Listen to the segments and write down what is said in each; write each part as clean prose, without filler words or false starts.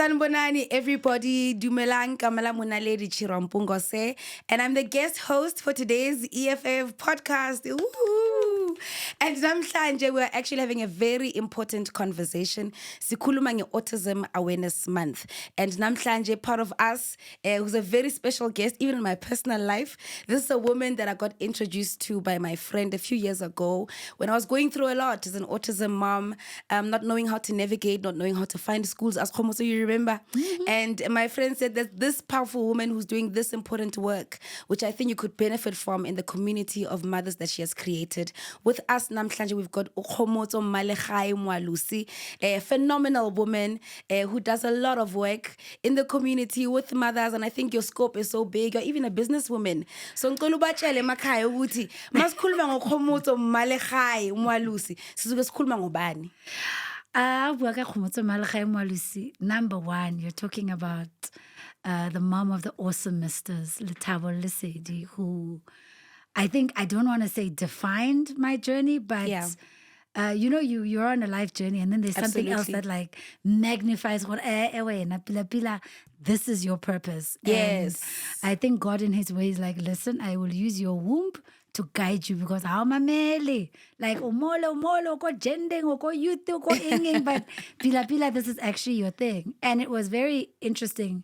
Sanbonani, everybody. Dumelang Kamala Naledi Chirwa-Mpungose. And I'm the guest host for today's EFF podcast. Ooh. And namhlanje we're actually having a very important conversation. Sikhuluma Autism Awareness Month. And namhlanje, part of us, who's a very special guest, even in my personal life. This is a woman that I got introduced to by my friend a few years ago when I was going through a lot as an autism mom, not knowing how to navigate, not knowing how to find schools as Kgomotso, you remember? Mm-hmm. And my friend said that this powerful woman who's doing this important work, which I think you could benefit from in the community of mothers that she has created. With us, namhlanje, we've got Kgomotso Moalusi, a phenomenal woman who does a lot of work in the community with mothers, and I think your scope is so big. You're even a businesswoman. So ngicela ubatshele emakhaya ukuthi masikhuluma ngoKgomotso Moalusi, sizoke sikhuluma ngobani? Number one, you're talking about the mom of the awesome Misters, Letabo Lesedi, who I think, I don't want to say defined my journey, but you're on a life journey, and then there's something else that like magnifies what this is your purpose. Yes. And I think God in his ways like, listen, I will use your womb to guide you, because how mamele like omolo ko jending ko youth ko inging, but pila this is actually your thing. And it was very interesting,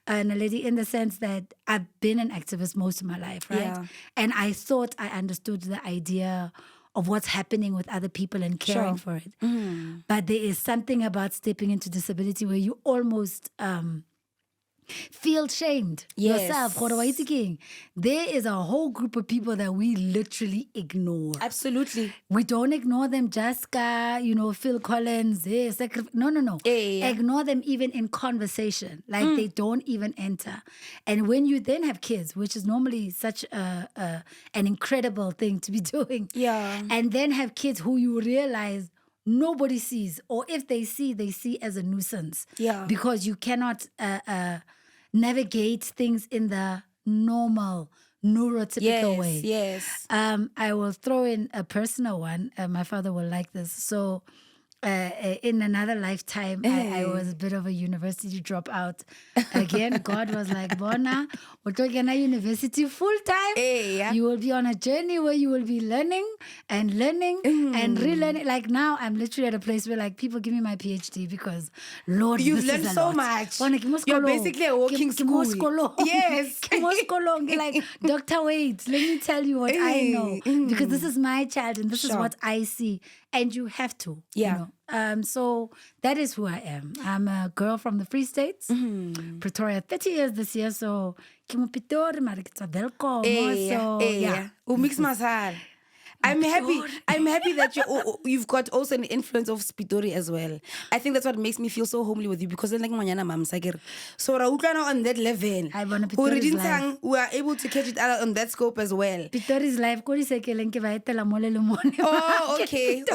Naledi, in the sense that I've been an activist most of my life, right? Yeah. And I thought I understood the idea of what's happening with other people and caring for it. Mm. But there is something about stepping into disability where you almost feel shamed yourself. There is a whole group of people that we literally ignore. Absolutely. We don't ignore them, Jaska, Phil Collins. No. Ignore them even in conversation. Like they don't even enter. And when you then have kids, which is normally such an incredible thing to be doing. Yeah. And then have kids who you realize nobody sees. Or if they see as a nuisance. Yeah. Because you cannot navigate things in the normal, neurotypical way. Yes. I will throw in a personal one. My father will like this. So in another lifetime, I was a bit of a university dropout. Again, God was like, Bona, we're talking at university full time. You will be on a journey where you will be learning and relearning. Like now, I'm literally at a place where like people give me my PhD because, Lord, you've learned so much. Bona, you're basically a walking school. Yes. Like, Dr. Wade, let me tell you what I know. Because this is my child and this is what I see. And you have to. Yeah. So that is who I am. I'm a girl from the Free States, Pretoria, 30 years this year. So, welcome. I'm happy that you've got also an influence of Spitori as well. I think that's what makes me feel so homely with you, because then like manyana mam sagir. So on that level. I want Pitori's life. We are able to catch it out on that scope as well. Pitori's life. Oh,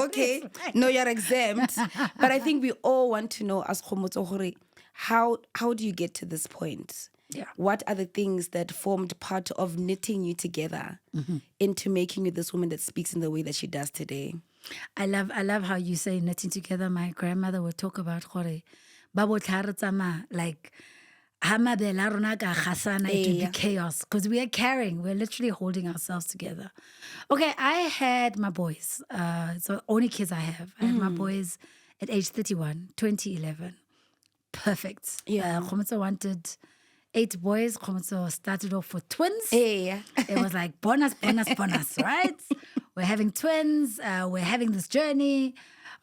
okay. No, you're exempt. But I think we all want to know as Kgomotso, how do you get to this point? Yeah. What are the things that formed part of knitting you together into making you this woman that speaks in the way that she does today? I love how you say knitting together. My grandmother would talk about like it would be chaos because we are carrying, we're literally holding ourselves together. Okay, I had my boys. So only kids I have. I had my boys at age 31, 2011. Perfect. Yeah. Kgomotso wanted 8 boys. Kgomotso started off with twins. Yeah. It was like bonus, right? We're having twins. We're having this journey.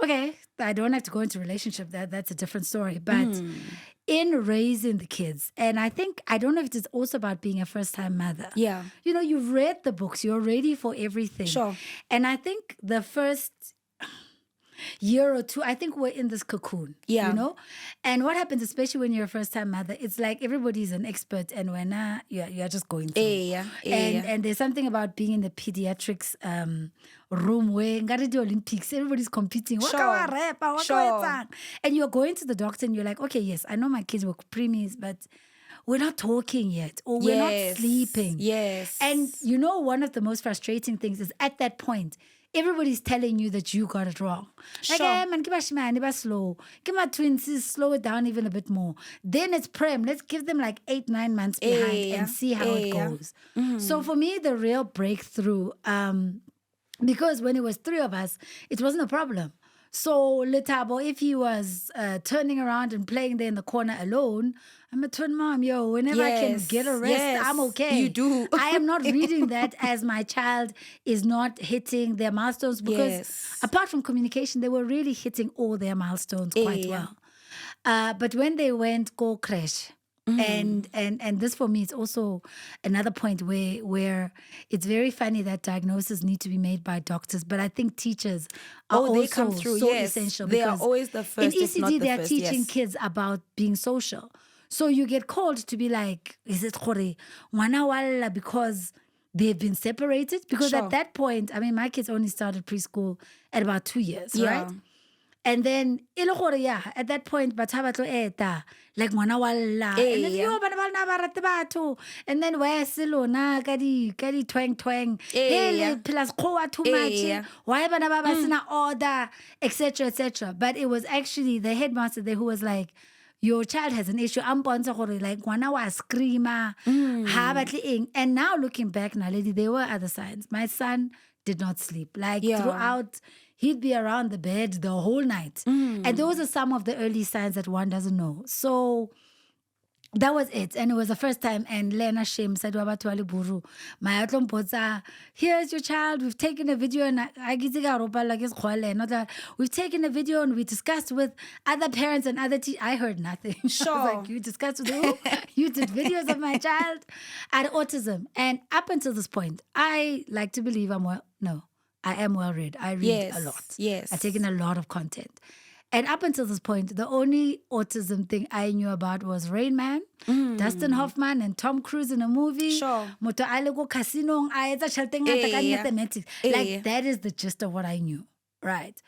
Okay, I don't have to go into relationship. That's a different story. But in raising the kids, and I don't know if it's also about being a first-time mother. Yeah. You've read the books. You're ready for everything. Sure. And I think the first year or two, I think we're in this cocoon. Yeah. And what happens, especially when you're a first-time mother, it's like everybody's an expert and when you're just going through. And there's something about being in the pediatrics room where the Olympics, everybody's competing. Sure. And you're going to the doctor and you're like, okay, yes, I know my kids were preemies, but we're not talking yet, or we're not sleeping. Yes. And one of the most frustrating things is at that point, everybody's telling you that you got it wrong. Like, Sure. hey, man, give us slow. Give my twins, slow it down even a bit more. Then it's prem. Let's give them like 8-9 months behind and see how it goes. So for me, the real breakthrough, because when it was 3 of us, it wasn't a problem. So Letabo, if he was turning around and playing there in the corner alone, I'm a twin mom, yo. Whenever I can get a rest, I'm okay. You do. I am not reading that as my child is not hitting their milestones, because apart from communication, they were really hitting all their milestones quite well. But when they went go crash, and this for me is also another point where it's very funny that diagnoses need to be made by doctors, but I think teachers are also come through. so Yes. essential. They are because always the first, in if not ECD, the they are first, teaching yes. kids about being social. So you get called to be like, is it gore ngwana wa lla because they've been separated? Because Sure. at that point, I mean, my kids only started preschool at about 2 years, Yeah. right? And then, at that point, batha batlo eta, like ngwana wa lla. And then, yo, bana ba lona ba rate batho. And then, why se lona ka di twang. Hele, plus kowa too much. Why bana ba ba sena order, etc., etc. But it was actually the headmaster there who was like, your child has an issue. I'm like ngwana wa screamer. Ha batle eng. And now looking back, Naledi, there were other signs. My son did not sleep. Like throughout, he'd be around the bed the whole night. And those are some of the early signs that one doesn't know. So that was it. And it was the first time. And Lena Shem said, Buru, my Atlompotsa, here's your child. We've taken a video and we've taken a video and we discussed with other parents and other teachers. I heard nothing. Sure. I was like, you discussed with who? You did videos of my child at autism. And up until this point, I like to believe I am well read. I read a lot. Yes. I've taken a lot of content. And up until this point, the only autism thing I knew about was Rain Man, Dustin Hoffman, and Tom Cruise in a movie. Sure. Moto a le go casino, a etsa tjhelete ngata ka mathematics. Like, that is the gist of what I knew, right?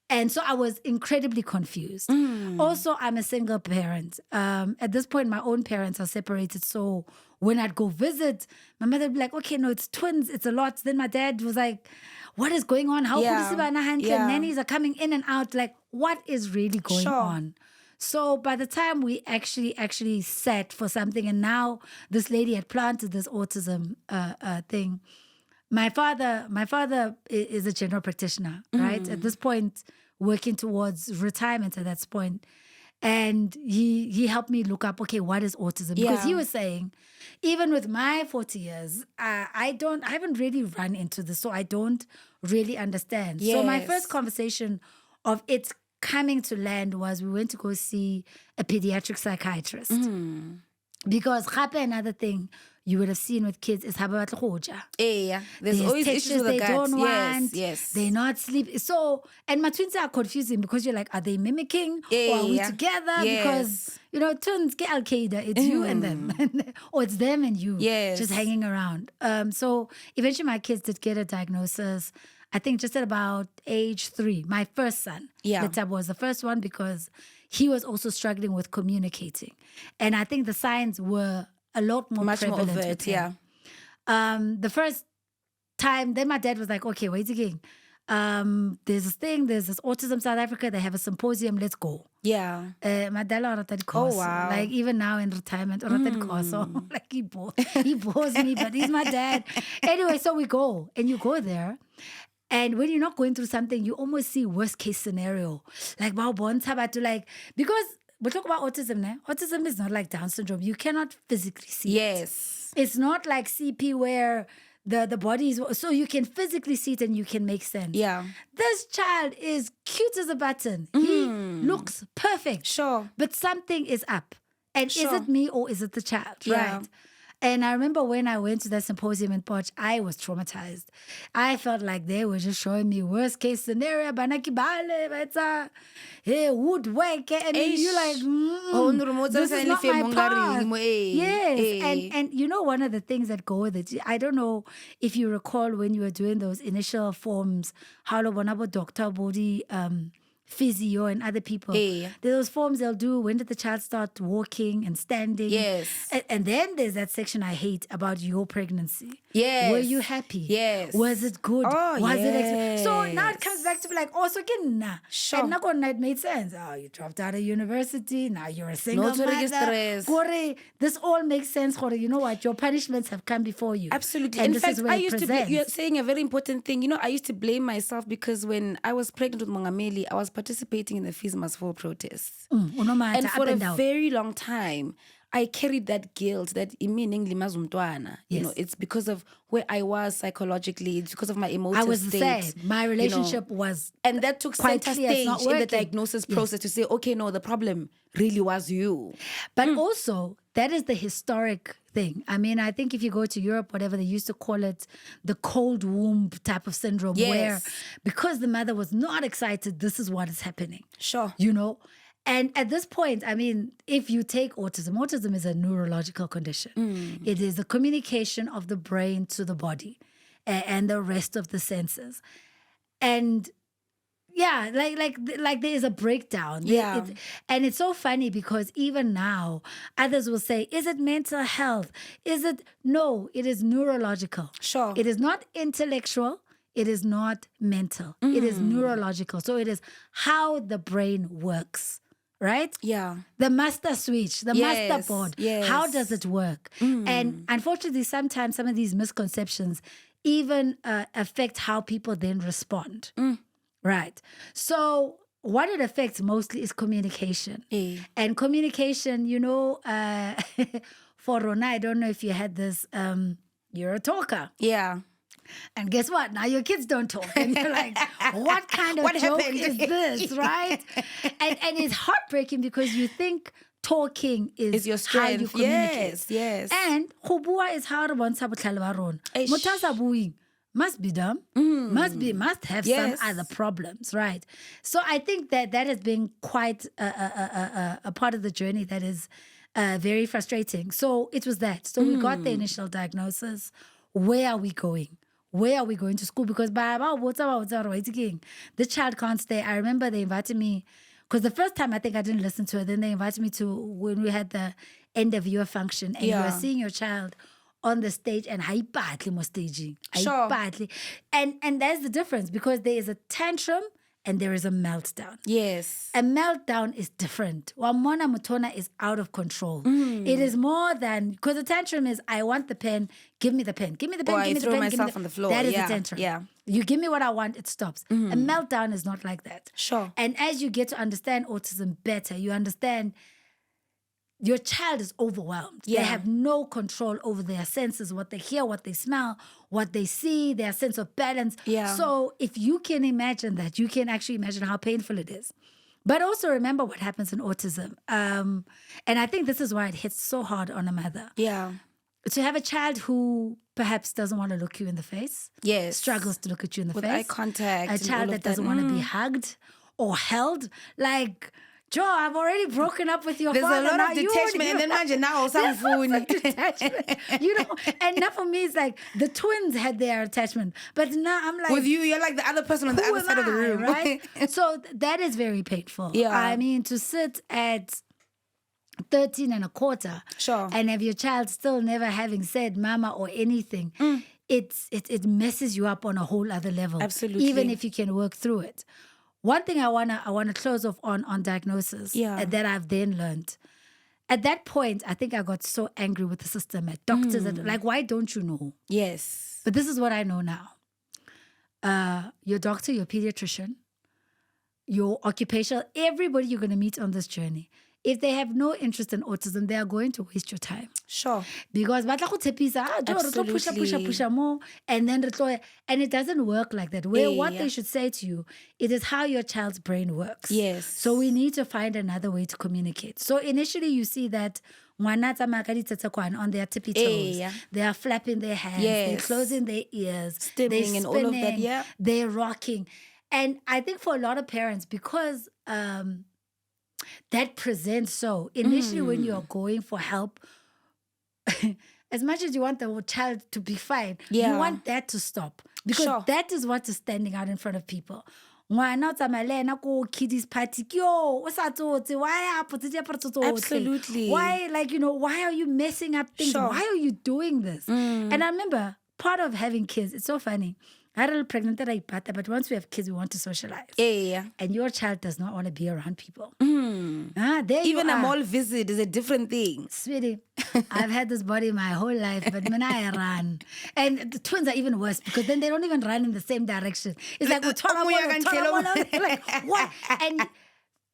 And so I was incredibly confused. Also, I'm a single parent. At this point, my own parents are separated. So when I'd go visit, my mother would be like, okay, no, it's twins. It's a lot. Then my dad was like, what is going on? How nannies are coming in and out. Like, what is really going on? So by the time we actually sat for something, and now this lady had planted this autism thing, my father is a general practitioner, right? At this point, working towards retirement at that point. And he helped me look up, okay, what is autism? Because he was saying, even with my 40 years, I haven't really run into this, so I don't really understand. So my first conversation of it coming to land was we went to go see a pediatric psychiatrist. Because another thing you would have seen with kids is there's always issues with the they guts. don't want. Yes. They're not sleeping. So, and my twins are confusing because you're like, are they mimicking or are we together? Because, twins get Al-Qaeda. It's you and them. Or it's them and you just hanging around. So eventually my kids did get a diagnosis, I think just at about age 3. My first son, Letabo, was the first one because he was also struggling with communicating. And I think the signs were a lot more prevalent overt, with him. The first time, then my dad was like, okay, wait again. There's this Autism South Africa, they have a symposium, let's go. Yeah. My dad Oh, wow. Like even now in retirement, like he bores me, but he's my dad. Anyway, so we go, and you go there. And when you're not going through something, you almost see worst case scenario. Like, because we talk about autism now. Autism is not like Down syndrome. You cannot physically see it. It's not like CP where the body is... So you can physically see it and you can make sense. Yeah. This child is cute as a button. He looks perfect. Sure. But something is up. And is it me or is it the child? Yeah. Right? And I remember when I went to that symposium in Potch, I was traumatized. I felt like they were just showing me worst case scenario, woodwork, and you're like, this is not my path. Yes, and one of the things that go with it, I don't know if you recall when you were doing those initial forms, how Bonabo doctor body physio and other people. Yeah. There's those forms they'll do. When did the child start walking and standing? Yes. And then there's that section I hate about your pregnancy. Yes. Were you happy? Yes. Was it good? Oh, Was yes. it? So now it comes back to like, oh, so again, nah. Sure. And now it made sense. Oh, you dropped out of university. Now you're a single No mother. stress. Gore, this all makes sense. Gore. You know what? Your punishments have come before you. Absolutely. And In this fact, is where I it used to. presents. You're saying a very important thing. You know, I used to blame myself because when I was pregnant with Mongameli, I was participating in the Fees Must Fall protests, Unomata, and up for a down. very long time, I carried that guilt that meaning limazumtwana. You know, Yes. it's because of where I was psychologically. It's because of my emotional I was state. sad. My you know. relationship was And that took quite center clear, it's stage not in the working. diagnosis Yes. process to say, okay, no, the problem really was you. But also, that is the historic thing. I mean, I think if you go to Europe, whatever, they used to call it the cold womb type of syndrome, Yes. where because the mother was not excited, this is what is happening. Sure. You know? And at this point, I mean, if you take autism is a neurological condition. It is the communication of the brain to the body and the rest of the senses. And yeah, like there is a breakdown. Yeah. And it's so funny because even now, others will say, is it mental health? No, it is neurological. Sure. It is not intellectual. It is not mental. It is neurological. So it is how the brain works, right? Yeah. The master switch, the Yes, master board. yes. How does it work? And unfortunately, sometimes some of these misconceptions even affect how people then respond. Right. So what it affects mostly is communication. Yeah. And communication, you know, for Rona, I don't know if you had this, you're a talker. Yeah. And guess what? Now your kids don't talk. And you're like, what kind of What joke happened? is this, right? And it's heartbreaking because you think talking is your how you strength. communicate. Yes. And go bua is how re bontsha botlhale ba rona. Eish. Motho a sa buing must be dumb, must have Yes. some other problems, right? So I think that has been quite a part of the journey that is very frustrating. So it was that. So we got the initial diagnosis. Where are we going? Where are we going to school? Because the child can't stay. I remember they invited me, because the first time I think I didn't listen to it. Then they invited me to when we had the end of year function, and you Yeah. were seeing your child on the stage and haipatli mo staging. Sure. Haipatli. And that's the difference, because there is a tantrum and there is a meltdown. Yes. A meltdown is different. Wamona Mutona is out of control. It is more than, because the tantrum is, I want the pen, give me the pen, give me the pen, Or give I me the throw pen. give me myself the- on the floor. That is Yeah, the tantrum. yeah. You give me what I want, it stops. A meltdown is not like that. Sure. And as you get to understand autism better, you understand your child is overwhelmed. Yeah. They have no control over their senses, what they hear, what they smell, what they see, their sense of balance. Yeah. So if you can imagine that, you can actually imagine how painful it is. But also remember what happens in autism. And I think this is why it hits so hard on a mother. Yeah. To have a child who perhaps doesn't want to look you in the face, Yes. struggles to look at you in the With face. eye contact A and child all that of doesn't that. want to be hugged or held. Like, Joe, I've already broken up with your There's father. a lot Now of you detachment, and then imagine now There's some lots of detachment. You know, and now for me, it's like the twins had their attachment. But now I'm like, with you, you're like the other person on the who other am side of the I, room. right? So that is very painful. Yeah. I mean, to sit at 13 and a quarter Sure. and have your child still never having said mama or anything, it messes you up on a whole other level. Absolutely. Even if you can work through it. One thing I wanna close off on diagnosis that I've then learned. At that point, I think I got so angry with the system, at doctors, like, why don't you know? Yes. But this is what I know now. Your doctor, your pediatrician, your occupational, everybody you're going to meet on this journey, if they have no interest in autism, they are going to waste your time. Sure. Because push more, and then and it doesn't work like that. Where what Yeah. they should say to you, it is how your child's brain works. Yes. So we need to find another way to communicate. So initially you see that on their tippy toes. Yeah. They are flapping their hands, they're Yes. closing their ears, they're Stimming and all of that, spinning, yeah. they're rocking. And I think for a lot of parents, because that presents so, initially when you're going for help, as much as you want the child to be fine, you Yeah. want that to stop. Because Sure. that is what is standing out in front of people. ngwana o tsamaya le ena ko kiddies party ke yo o sa tsotse why Absolutely. why, like, you know, why are you messing up things? Sure. Why are you doing this? And I remember part of having kids, it's so funny. I had a little pregnant that I pata, but once we have kids, we want to socialize. Yeah. And your child does not want to be around people. Even There you a are. mall visit is a different thing. Sweetie, I've had this body my whole life, but when I run, and the twins are even worse because then they don't even run in the same direction. It's like, like what? And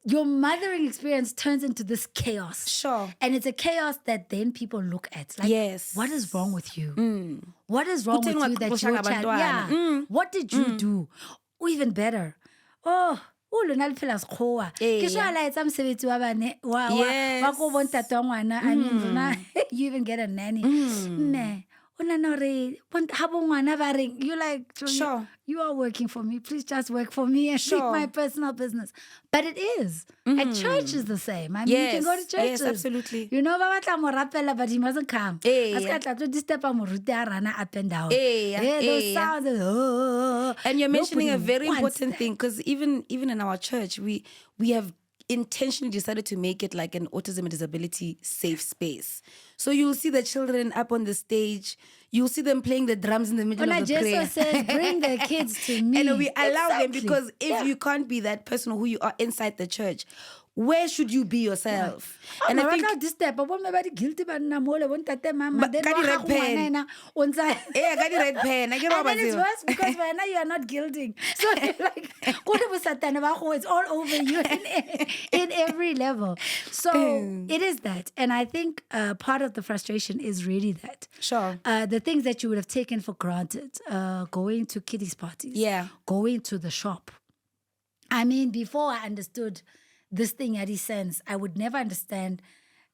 your mothering experience turns into this chaos. Sure. And it's a chaos that then people look at. Like, Yes. what is wrong with you? What is wrong with you that your child... Yeah. What did you do? Or even better. Lona le phela sekgowa ke sho ala etsa mosebetsi wa bane wa go bontate wa ngwana. I mean, rona, you even get a nanny. Ne o nana re ha bo ngwana ba reng, you like, Sure. you are working for me, please just work for me and leave my personal business. But it is. At church is the same. I mean, you can go to churches. Yes, absolutely. You know, ba batla mo rapela, but he mustn't come. A ska tla tlo disturb mo ruti a rana up and down. Those sounds. And you're mentioning a Nobody very wants important that. thing, because even in our church, we have intentionally decided to make it like an autism and disability safe space. So you'll see the children up on the stage. You'll see them playing the drums in the middle of the prayer. says, bring the kids to me. And we allow them, Exactly. because if you can't be that person who you are inside the church, where should you be yourself? And I think this step, but when everybody guilty, but na mole won't tate mama. Then ka di red pen. Yeah, got the red pen. I get And what then it's worse because by now you are not guilting. So you're like, it's all over you in every level. So it is that. And I think part of the frustration is really that. Sure. The things that you would have taken for granted, going to kiddies parties, going to the shop. I mean, before I understood this thing at his sense, I would never understand.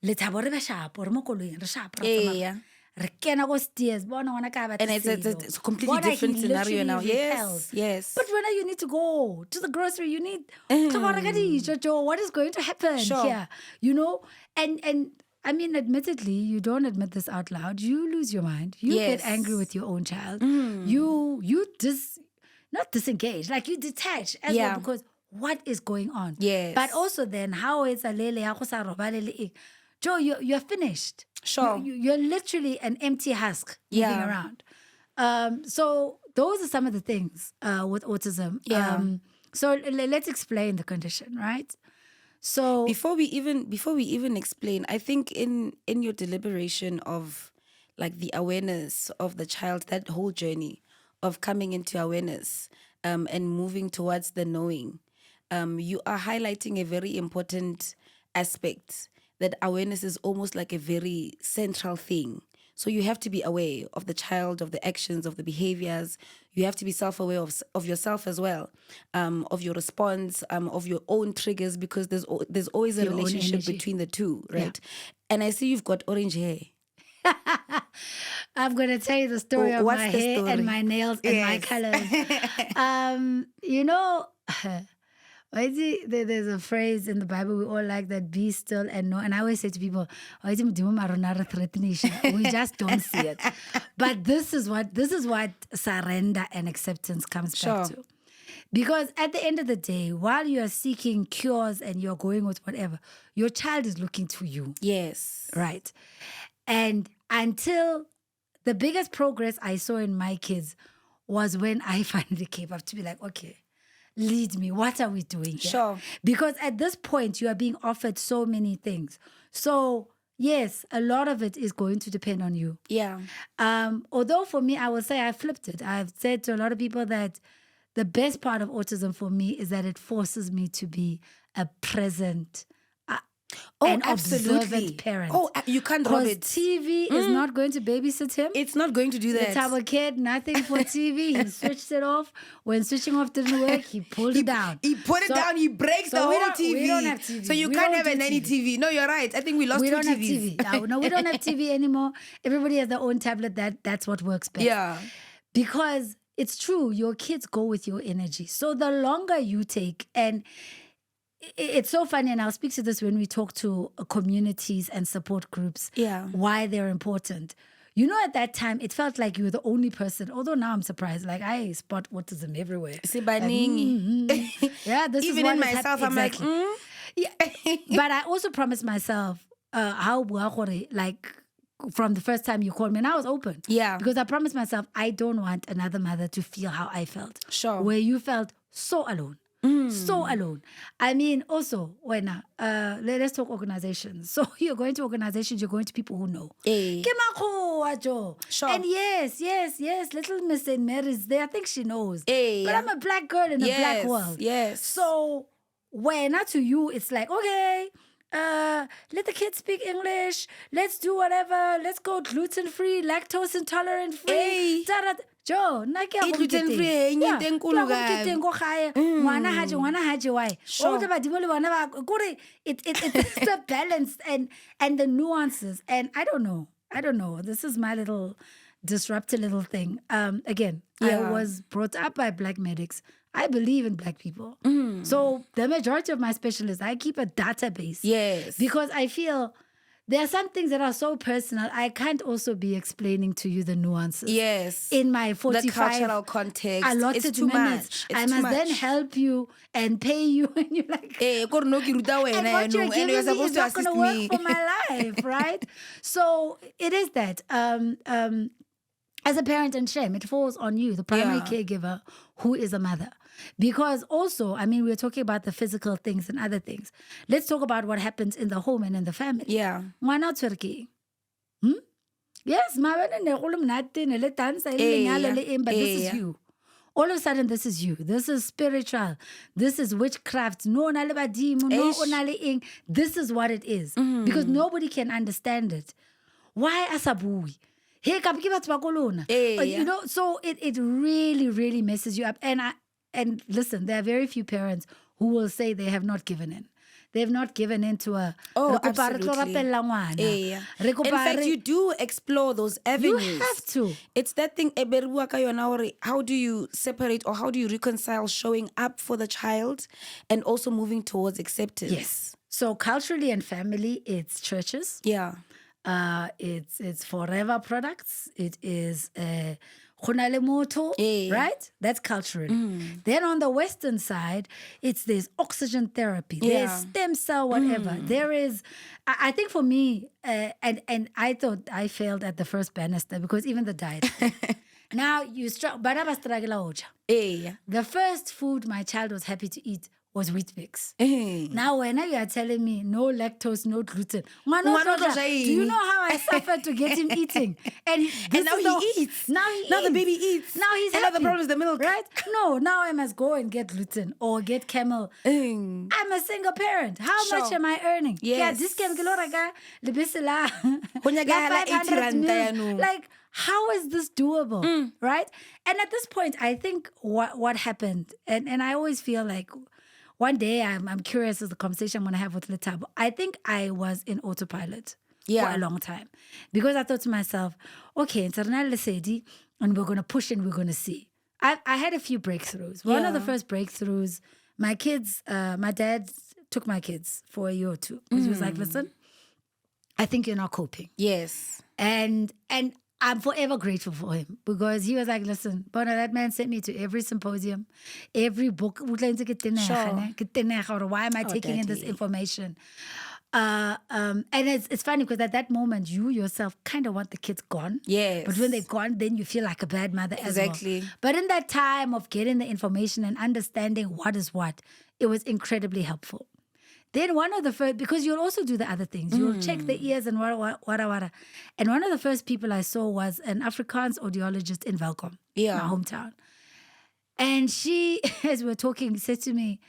Let's have a shop or Yeah. And it's a completely different scenario now. Yes. But when you need to go to the grocery, you need what is going to happen here? You know? And I mean, admittedly, you don't admit this out loud. You lose your mind. You get angry with your own child. You not disengage, like you detach as well, because what is going on? Yes. But also then, how is a lele Joe, you're finished. Sure. You're literally an empty husk moving around. So those are some of the things with autism. So let's explain the condition, right? So before we even explain, I think in your deliberation of like the awareness of the child, that whole journey of coming into awareness and moving towards the knowing, you are highlighting a very important aspect, that awareness is almost like a very central thing. So you have to be aware of the child, of the actions, of the behaviors. You have to be self-aware of yourself as well, of your response, of your own triggers, because there's always a Your own relationship energy. between the two, right? And I see you've got orange hair. I'm going to tell you the story of what's my the hair story? and my nails and my colors. You know, there's a phrase in the Bible we all like, that be still and know. And I always say to people, we just don't see it. But this is what surrender and acceptance comes back to. Because at the end of the day, while you are seeking cures and you're going with whatever, your child is looking to you. Yes. Right. And until the biggest progress I saw in my kids was when I finally came up to be like, okay, lead me. What are we doing here? Sure. Because at this point, you are being offered so many things. So, yes, a lot of it is going to depend on you. Yeah. Although for me, I will say I flipped it. I've said to a lot of people that the best part of autism for me is that it forces me to be a present and observant parent. You can't rob Because it. TV is not going to babysit him. It's not going to do that. Let's have a kid, nothing for TV. He switched it off. When switching off didn't work, he pulled it down. He put it down, he breaks the so whole we don't- TV. we don't have TV. So you We can't don't have do an any TV. TV. No, you're right. I think we lost We two don't have TVs. TV. No, we don't have TV anymore. Everybody has their own tablet. That's what works best. Yeah. Because it's true, your kids go with your energy. So the longer you take, and it's so funny, and I'll speak to this when we talk to communities and support groups, Yeah. why they're important. You know, at that time, it felt like you were the only person. Although now I'm surprised. Like, I spot autism everywhere. Yeah, this Even is what in is myself, I'm exactly. like, Yeah, but I also promised myself, like, from the first time you called me, and I was open. Yeah. Because I promised myself, I don't want another mother to feel how I felt. Sure. Where you felt so alone. So alone. I mean, also, let's talk organizations. So you're going to organizations, you're going to people who know. Sure. And yes, little Miss St. Mary's there. I think she knows. But I'm a black girl in a black world. Yes. So to you, it's like, okay, let the kids speak English. Let's do whatever. Let's go gluten-free, lactose intolerant free. Joe, gluten-free, why? Sure. It's the balance and the nuances. And I don't know. This is my little disruptive little thing. Again, I was brought up by black medics. I believe in black people. So the majority of my specialists, I keep a database. Yes. Because I feel there are some things that are so personal, I can't also be explaining to you the nuances. Yes. In my 45 the cultural context. allotted It's too minutes. much. I must then help you and pay you. And you're like, and what you're giving me is not going to work for my life, right? So it is that. As a parent and shame, it falls on you, the primary caregiver, who is a mother. Because also, I mean, we're talking about the physical things and other things. Let's talk about what happens in the home and in the family. Yeah. Ngwana tshwerke. Yes, but this is you. All of a sudden, this is you. This is spiritual. This is witchcraft. This is what it is. Because nobody can understand it. Why asabui? Hey, you know, so it really, really messes you up. And listen, there are very few parents who will say they have not given in. They have not given in to a... absolutely. In fact, you do explore those avenues. You have to. It's that thing, how do you separate or how do you reconcile showing up for the child and also moving towards acceptance? Yes. So culturally and family, it's churches. Yeah. It's forever products. It is moto, right? That's culturally. Then on the Western side, there's oxygen therapy, there's stem cell, whatever. There is, I think for me, and I thought I failed at the first banister because even the diet. Now you struggle. The first food my child was happy to eat was Wheat Bix. Now, when you are telling me no lactose, no gluten, do you know how I suffered to get him eating? And now he eats. Now the baby eats. Now he's happy. Now the problem is the milk. Right? No, now I must go and get gluten or get camel. I'm a single parent. How much am I earning? Yes. Like, how is this doable? Right? And at this point, I think what happened, and I always feel like one day I'm curious as the conversation I'm going to have with Letabo. I think I was in autopilot for a long time because I thought to myself, okay, and we're going to push and we're going to see. I had a few breakthroughs. One of the first breakthroughs, my kids, my dad took my kids for a year or two. He was like, listen, I think you're not coping. Yes. And I'm forever grateful for him because he was like, listen, Bona, that man sent me to every symposium, every book. Why am I taking in this information? And it's funny because at that moment, you yourself kind of want the kids gone. Yes. But when they're gone, then you feel like a bad mother as well. Exactly. But in that time of getting the information and understanding what is what, it was incredibly helpful. Then one of the first, because you'll also do the other things. You'll check the ears and wara. And one of the first people I saw was an Afrikaans audiologist in Welkom, my hometown. And she, as we were talking, said to me,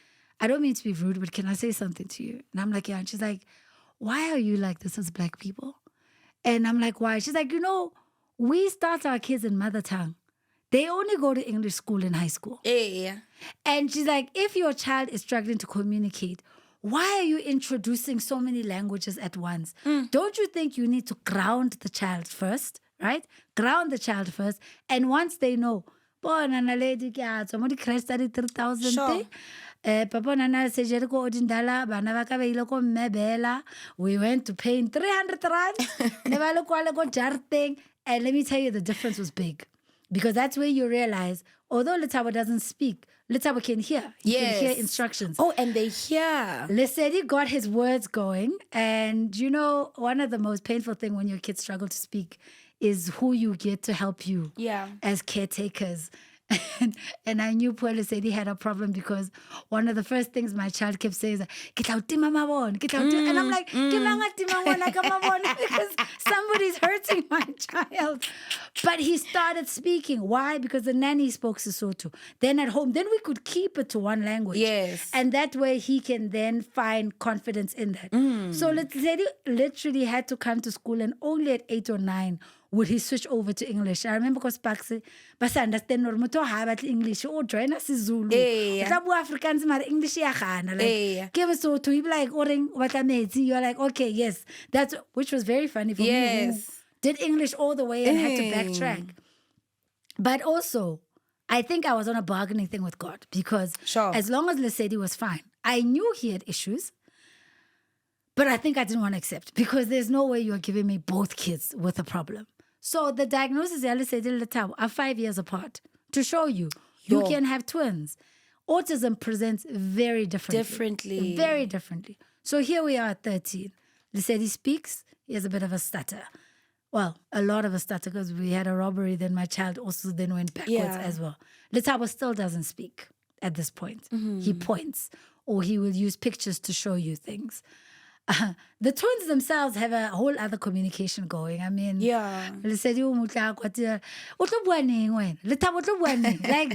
I don't mean to be rude, but can I say something to you? And I'm like, yeah. And she's like, why are you like this as black people? And I'm like, why? She's like, we start our kids in mother tongue. They only go to English school in high school. And she's like, if your child is struggling to communicate, why are you introducing so many languages at once? Don't you think you need to ground the child first, right? Ground the child first. And once they know, Naledi, somebody crashed 3,000. Sure. Papa Nana Sejeriko Odindala, Banavaka Iloko Mebela. We went to pay 300 rand. Never look jar thing. And let me tell you, the difference was big. Because that's where you realize, although Letabo doesn't speak, Letabo can hear. He can hear instructions. Oh, and they hear. Lesedi got his words going. And you know, one of the most painful things when your kids struggle to speak is who you get to help you as caretakers. And I knew poor Lesedi had a problem because one of the first things my child kept saying is, "Get out, Timamabon, get out." And I'm like, because somebody's hurting my child. But he started speaking. Why? Because the nanny spoke Sesotho. Then at home, then we could keep it to one language. Yes. And that way he can then find confidence in that. So Lesedi literally had to come to school, and only at 8 or 9 would he switch over to English. I remember because Paxi, but I understand normal have English or join us Zulu. Tabu Africans maar English ya khana. Like give us so to be like oring what I made. You're like, okay, yes. That's which was very funny for me. Who did English all the way and had to backtrack. But also, I think I was on a bargaining thing with God because as long as Lesedi was fine, I knew he had issues. But I think I didn't want to accept because there's no way you're giving me both kids with a problem. So the diagnosis are 5 years apart to show you can have twins. Autism presents very differently. Very differently. So here we are at 13. Lesedi speaks. He has a bit of a stutter. Well, a lot of a stutter because we had a robbery. Then my child also then went backwards as well. Letabo still doesn't speak at this point. He points or he will use pictures to show you things. The twins themselves have a whole other communication going. I mean, like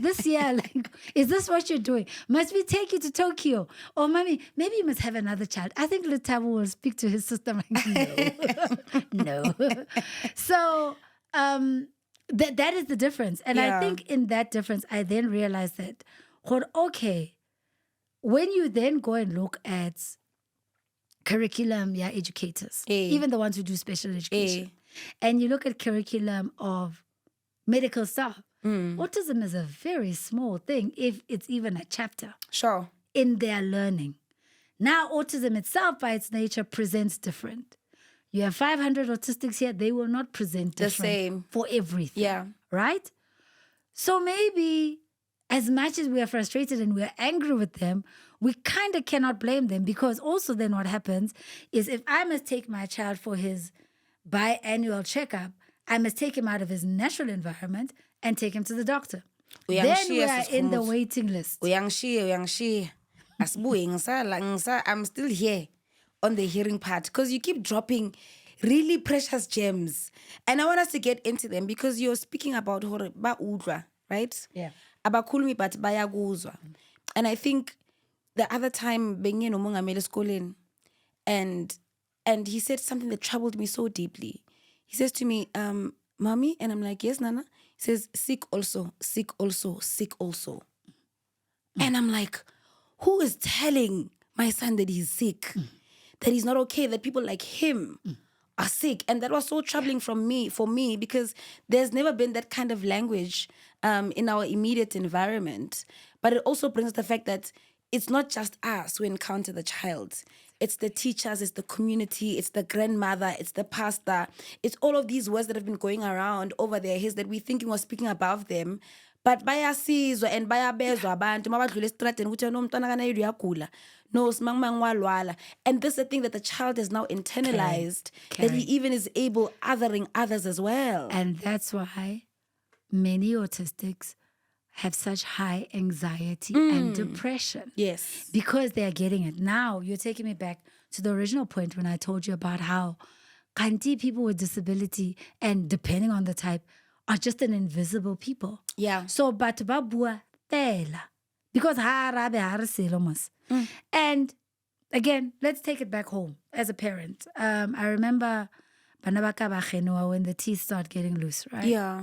this year, like, is this what you're doing? Must we take you to Tokyo? Or mommy, maybe you must have another child. I think Letabo will speak to his sister. Like, no. So that is the difference. And I think in that difference, I then realized that, okay, when you then go and look at curriculum, educators, even the ones who do special education. And you look at curriculum of medical staff. Autism is a very small thing, if it's even a chapter. In their learning. Now, autism itself, by its nature, presents different. You have 500 autistics here, they will not present different the same for everything. Right? So maybe, as much as we are frustrated and we are angry with them, we kind of cannot blame them because also then what happens is if I must take my child for his biannual checkup, I must take him out of his natural environment and take him to the doctor. Then we are in the waiting list. I'm still here on the hearing part because you keep dropping really precious gems. And I want us to get into them because you're speaking about ba udwa, right? Abakhulumi but bayakuzwa. And I think the other time benye nomongameli esikoleni and he said something that troubled me so deeply. He says to me, "Mommy," and I'm like, "Yes, Nana." He says, "Sick also, sick also, sick also." And I'm like, who is telling my son that he's sick? That he's not okay, that people like him are sick? And that was so troubling for me because there's never been that kind of language in our immediate environment. But it also brings the fact that it's not just us who encounter the child. It's the teachers, it's the community, it's the grandmother, it's the pastor. It's all of these words that have been going around over their heads that we thinking was speaking above them. But bayasizwa and bayabezwa abantu mabadlula estradeni ukuthi no mntwana kana yedwa uyagula. No, smangmangwalwala. And this is the thing that the child has now internalized, that he even is able othering others as well. And that's why many autistics have such high anxiety and depression. Yes. Because they're getting it. Now, you're taking me back to the original point when I told you about how kanti people with disability, and depending on the type, are just an invisible people. So, but babua tela. Because and again, let's take it back home as a parent. I remember when the teeth start getting loose, right?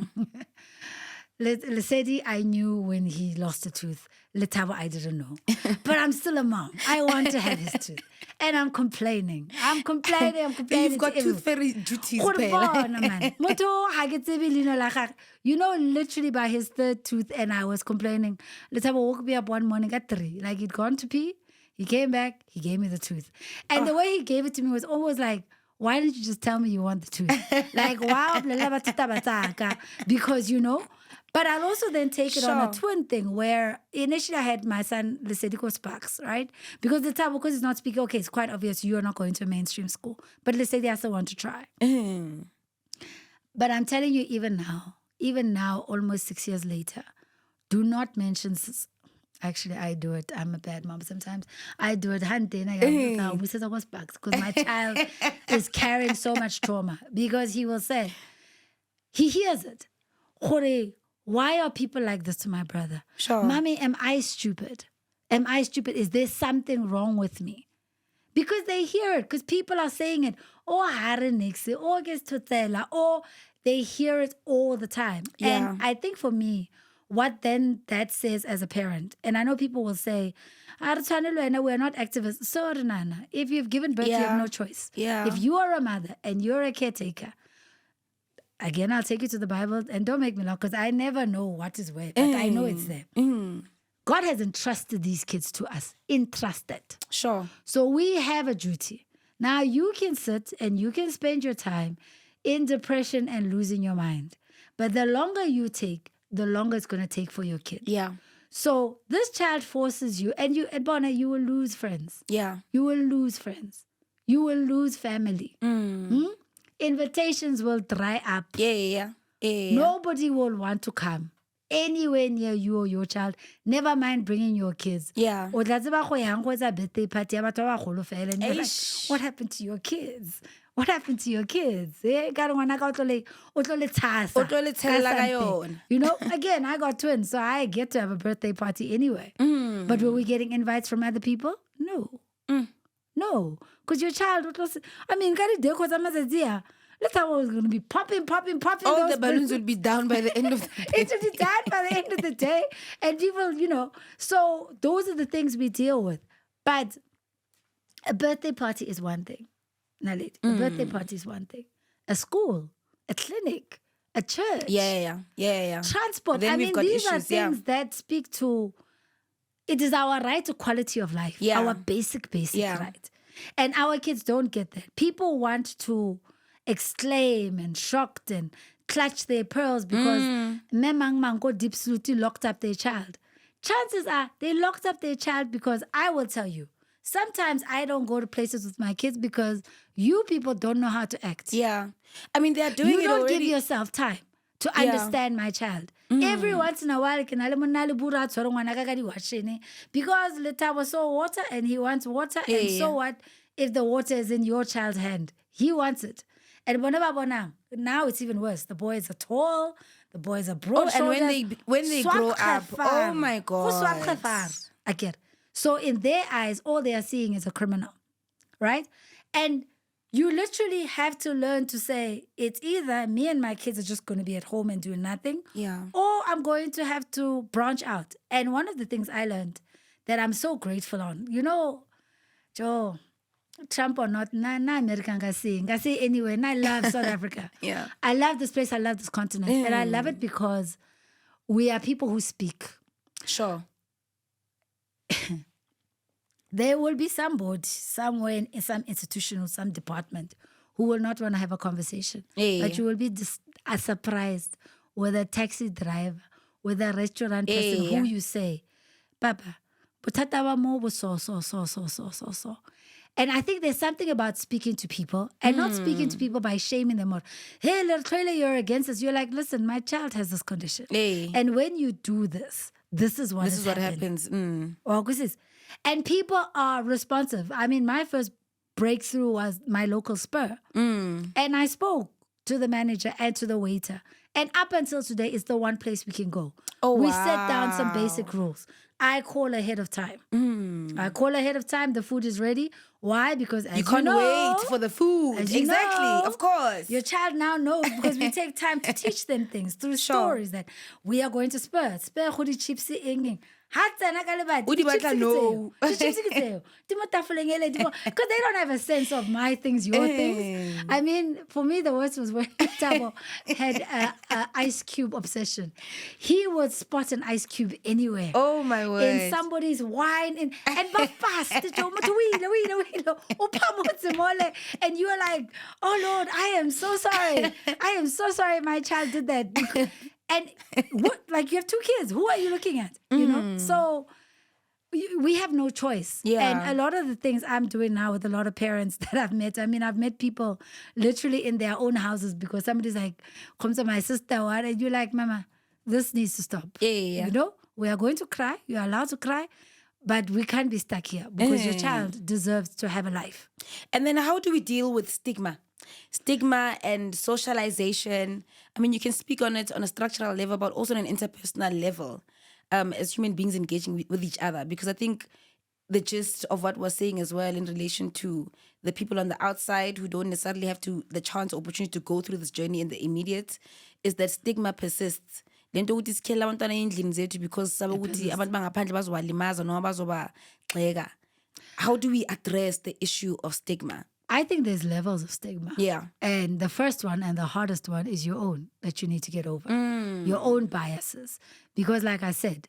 Lesedi, I knew when he lost a tooth. Letabo, I didn't know. But I'm still a mom. I want to have his tooth. And I'm complaining. You've got tooth fairy duties. You know, literally by his third tooth, and I was complaining. Letabo woke me up one morning at 3. Like, he'd gone to pee. He came back. He gave me the tooth. And the way he gave it to me was almost like, why didn't you just tell me you want the twin? Like, wow, because, but I'll also then take it on a twin thing where initially I had my son, Lesedi Sparks, right? Because because he's not speaking, okay, it's quite obvious you're not going to a mainstream school. But Lesedi has to want to try. But I'm telling you, even now, almost 6 years later, do not mention. Actually, I do it. I'm a bad mom sometimes. I do it. Because my child is carrying so much trauma. Because he will say, he hears it. Why are people like this to my brother? Sure. Mommy, am I stupid? Am I stupid? Is there something wrong with me? Because they hear it. Because people are saying it. Or they hear it all the time. Yeah. And I think for me, what then that says as a parent, and I know people will say, we're not activists. So, Nana, if you've given birth, you have no choice. Yeah. If you are a mother and you're a caretaker, again, I'll take you to the Bible, and don't make me laugh because I never know what is where, but I know it's there. God has entrusted these kids to us, entrusted. Sure. So we have a duty. Now you can sit and you can spend your time in depression and losing your mind. But the longer you take, the longer it's going to take for your kid. Yeah. So this child forces you, and Bona, you will lose friends. Yeah. You will lose friends. You will lose family. Invitations will dry up. Yeah. Nobody will want to come anywhere near you or your child. Never mind bringing your kids. Yeah. Or birthday party. And you're like, what happened to your kids? What happened to your kids? Again, I got twins, so I get to have a birthday party anyway. But were we getting invites from other people? No. No. Because your child, let's how it was going to be popping. All the balloons would be down by the end of the day. It would be down by the end of the day. And people, so those are the things we deal with. But a birthday party is one thing. Naledi, a birthday party is one thing. A school, a clinic, a church. Yeah. Transport. These are things that speak to, it is our right to quality of life. Yeah. Our basic right. And our kids don't get that. People want to exclaim and shocked and clutch their pearls because Memang Mango Dipsuti locked up their child. Chances are they locked up their child because I will tell you, sometimes I don't go to places with my kids because you people don't know how to act. Yeah. They're doing it already. You don't give yourself time to understand my child. Every once in a while, because Leta was so water and he wants water. And so what if the water is in your child's hand? He wants it. And now it's even worse. The boys are tall. The boys are broad shoulders. And when they grow up, oh my God. So in their eyes, all they are seeing is a criminal, right? And you literally have to learn to say, it's either me and my kids are just going to be at home and doing nothing, or I'm going to have to branch out. And one of the things I learned that I'm so grateful on, Joe, Trump or not, na American I see anyway, and I love South Africa. Yeah. I love this place, I love this continent, and I love it because we are people who speak. Sure. There will be somebody somewhere in some institution or some department who will not want to have a conversation. But you will be surprised with a taxi driver, with a restaurant person who you say, Papa, so. And I think there's something about speaking to people and not speaking to people by shaming them or, hey, little trailer, you're against us. You're like, listen, my child has this condition. And when you do this, this is what happens. And people are responsive. My first breakthrough was my local Spur. And I spoke to the manager and to the waiter. And up until today, it's the one place we can go. We set down some basic rules. I call ahead of time. The food is ready. Why? Because as you can't wait for the food. Exactly, of course. Your child now knows because we take time to teach them things through stories that we are going to Spur khudi chipsi engeng. Because they don't have a sense of my things, your things. For me, the worst was when Tabo had an ice cube obsession. He would spot an ice cube anywhere. Oh my word. in somebody's wine and but fast. And you are like, oh Lord, I am so sorry. I am so sorry my child did that. And what, like, you have 2 kids. Who are you looking at? You know? So we have no choice. Yeah. And a lot of the things I'm doing now with a lot of parents that I've met, I mean, I've met people literally in their own houses because somebody's like, come to my sister, what? And you're like, Mama, this needs to stop. Yeah. You know, we are going to cry. You're allowed to cry, but we can't be stuck here because your child deserves to have a life. And then how do we deal with stigma? Stigma and socialization. I mean, you can speak on it on a structural level, but also on an interpersonal level. As human beings engaging with each other, because I think the gist of what we're saying as well in relation to the people on the outside who don't necessarily have the chance or opportunity to go through this journey in the immediate is that stigma persists. Lento ukuthi sikhela abantwana endlini zethu because sabe ukuthi abantu bangaphandle bazowalimaza noma bazobagxeka. How do we address the issue of stigma? I think there's levels of stigma. Yeah. And the first one and the hardest one is your own, that you need to get over. Your own biases. Because like I said,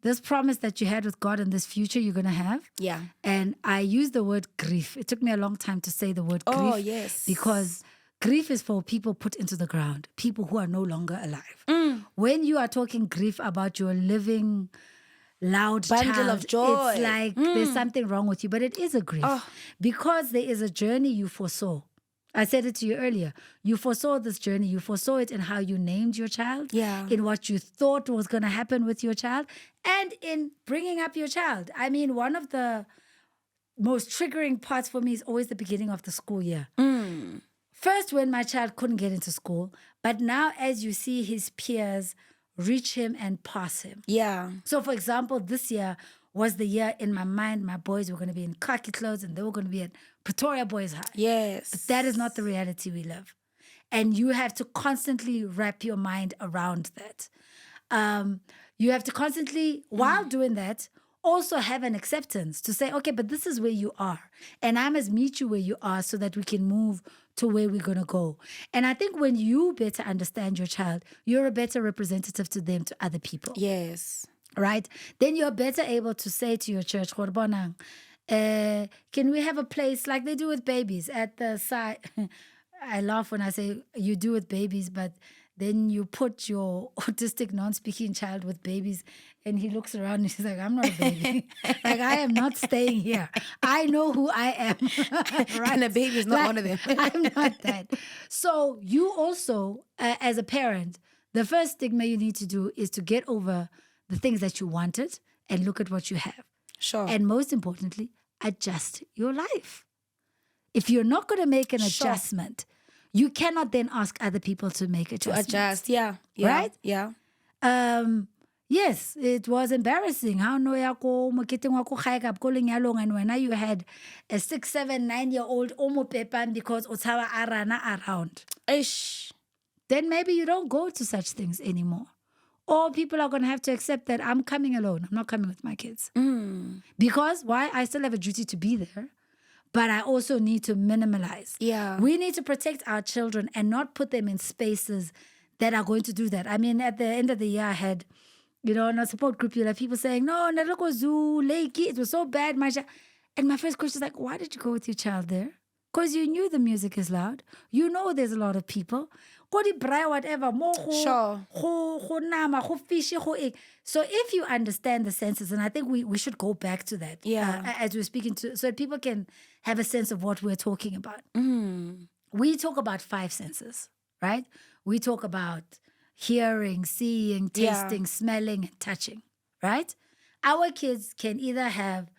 this promise that you had with God and this future you're going to have. Yeah. And I use the word grief. It took me a long time to say the word grief. Oh, yes. Because grief is for people put into the ground, people who are no longer alive. When you are talking grief about your living loud bundle child, of joy, it's like there's something wrong with you, but it is a grief because there is a journey you foresaw. I said it to you earlier. You foresaw this journey. You foresaw it in how you named your child, in what you thought was going to happen with your child, and in bringing up your child. I mean, one of the most triggering parts for me is always the beginning of the school year. First, when my child couldn't get into school, but now as you see his peers reach him and pass him. Yeah. So, for example, this year was the year in my mind my boys were going to be in khaki clothes and they were going to be at Pretoria Boys High. Yes. But that is not the reality we live. And you have to constantly wrap your mind around that. You have to constantly, while doing that, also have an acceptance to say, okay, but this is where you are. And I must meet you where you are so that we can move to where we're going to go. And I think when you better understand your child, you're a better representative to them, to other people. Yes. Right? Then you're better able to say to your church, can we have a place like they do with babies at the side? I laugh when I say you do with babies, but then you put your autistic, non-speaking child with babies and he looks around and he's like, I'm not a baby. Like, I am not staying here. I know who I am. Right? And a baby is not like, one of them. I'm not that. So you also, as a parent, the first stigma you need to do is to get over the things that you wanted and look at what you have. Sure. And most importantly, adjust your life. If you're not going to make an adjustment, you cannot then ask other people to make adjustments. To adjust, yeah. Right? Yeah. Yes, it was embarrassing. How no ya ko moketeng wa ko gae ka ko lenyalong and when you had a 6, 7, 9-year-old omo pepan because o tshaba arana around. Ish. Then maybe you don't go to such things anymore. Or people are going to have to accept that I'm coming alone. I'm not coming with my kids. Because why? I still have a duty to be there. But I also need to minimalize. Yeah. We need to protect our children and not put them in spaces that are going to do that. I mean, at the end of the year, I had, in a support group, you have people saying, no, Naloko Zoo, Lakey, it was so bad. And my first question is like, why did you go with your child there? Because you knew the music is loud. You know there's a lot of people. Whatever. Sure. So if you understand the senses, and I think we should go back to that as we're speaking to, so that people can have a sense of what we're talking about. We talk about 5 senses, right? We talk about hearing, seeing, tasting, smelling, and touching, right? Our kids can either have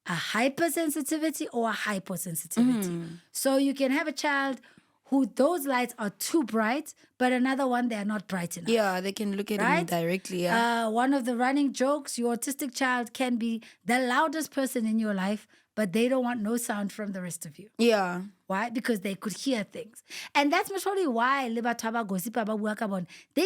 a hypersensitivity or a hyposensitivity. So you can have a child who those lights are too bright, but another one, they are not bright enough. Yeah, they can look at it directly. Yeah. One of the running jokes, your autistic child can be the loudest person in your life, but they don't want no sound from the rest of you. Yeah. Why? Because they could hear things. And that's probably why they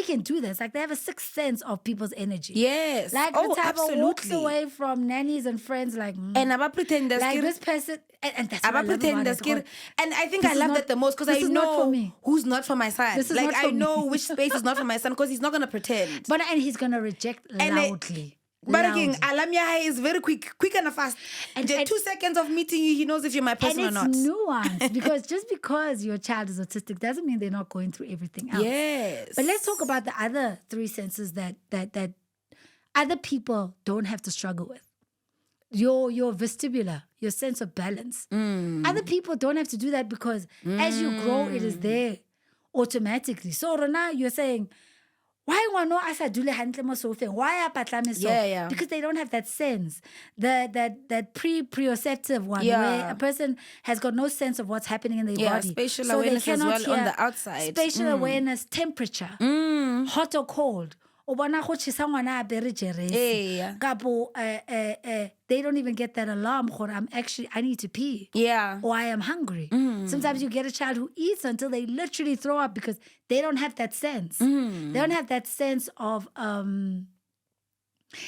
can do this. Like they have a sixth sense of people's energy. Yes. Like absolutely. walks away from nannies and friends like, and I pretend like this person, and that's what I pretend love about it. And I think I love that the most because I know who's not for my son. This is like not for I know me. which space is not for my son because he's not going to pretend. And he's going to reject loudly. But again, loudly. Alamia is very quick and fast. And- Just 2 seconds of meeting you, he knows if you're my person or And not. it's nuanced because just because your child is autistic doesn't mean they're not going through everything else. Yes. But let's talk about the other three senses that other people don't have to struggle with. Your vestibular, your sense of balance. Other people don't have to do that because as you grow, it is there automatically. So Rona, you're saying, why wano asa dule hantle mo sofeng? Why apatlame so? Yeah. Because they don't have that sense. That proprioceptive one where a person has got no sense of what's happening in their body. Spatial so awareness they as cannot well on hear the outside. Spatial awareness, temperature, hot or cold. O bona go tshisa ngwana a bere jeresi. Kapo they don't even get that alarm gore I need to pee. Yeah. Or I am hungry. Sometimes you get a child who eats until they literally throw up because they don't have that sense. They don't have that sense of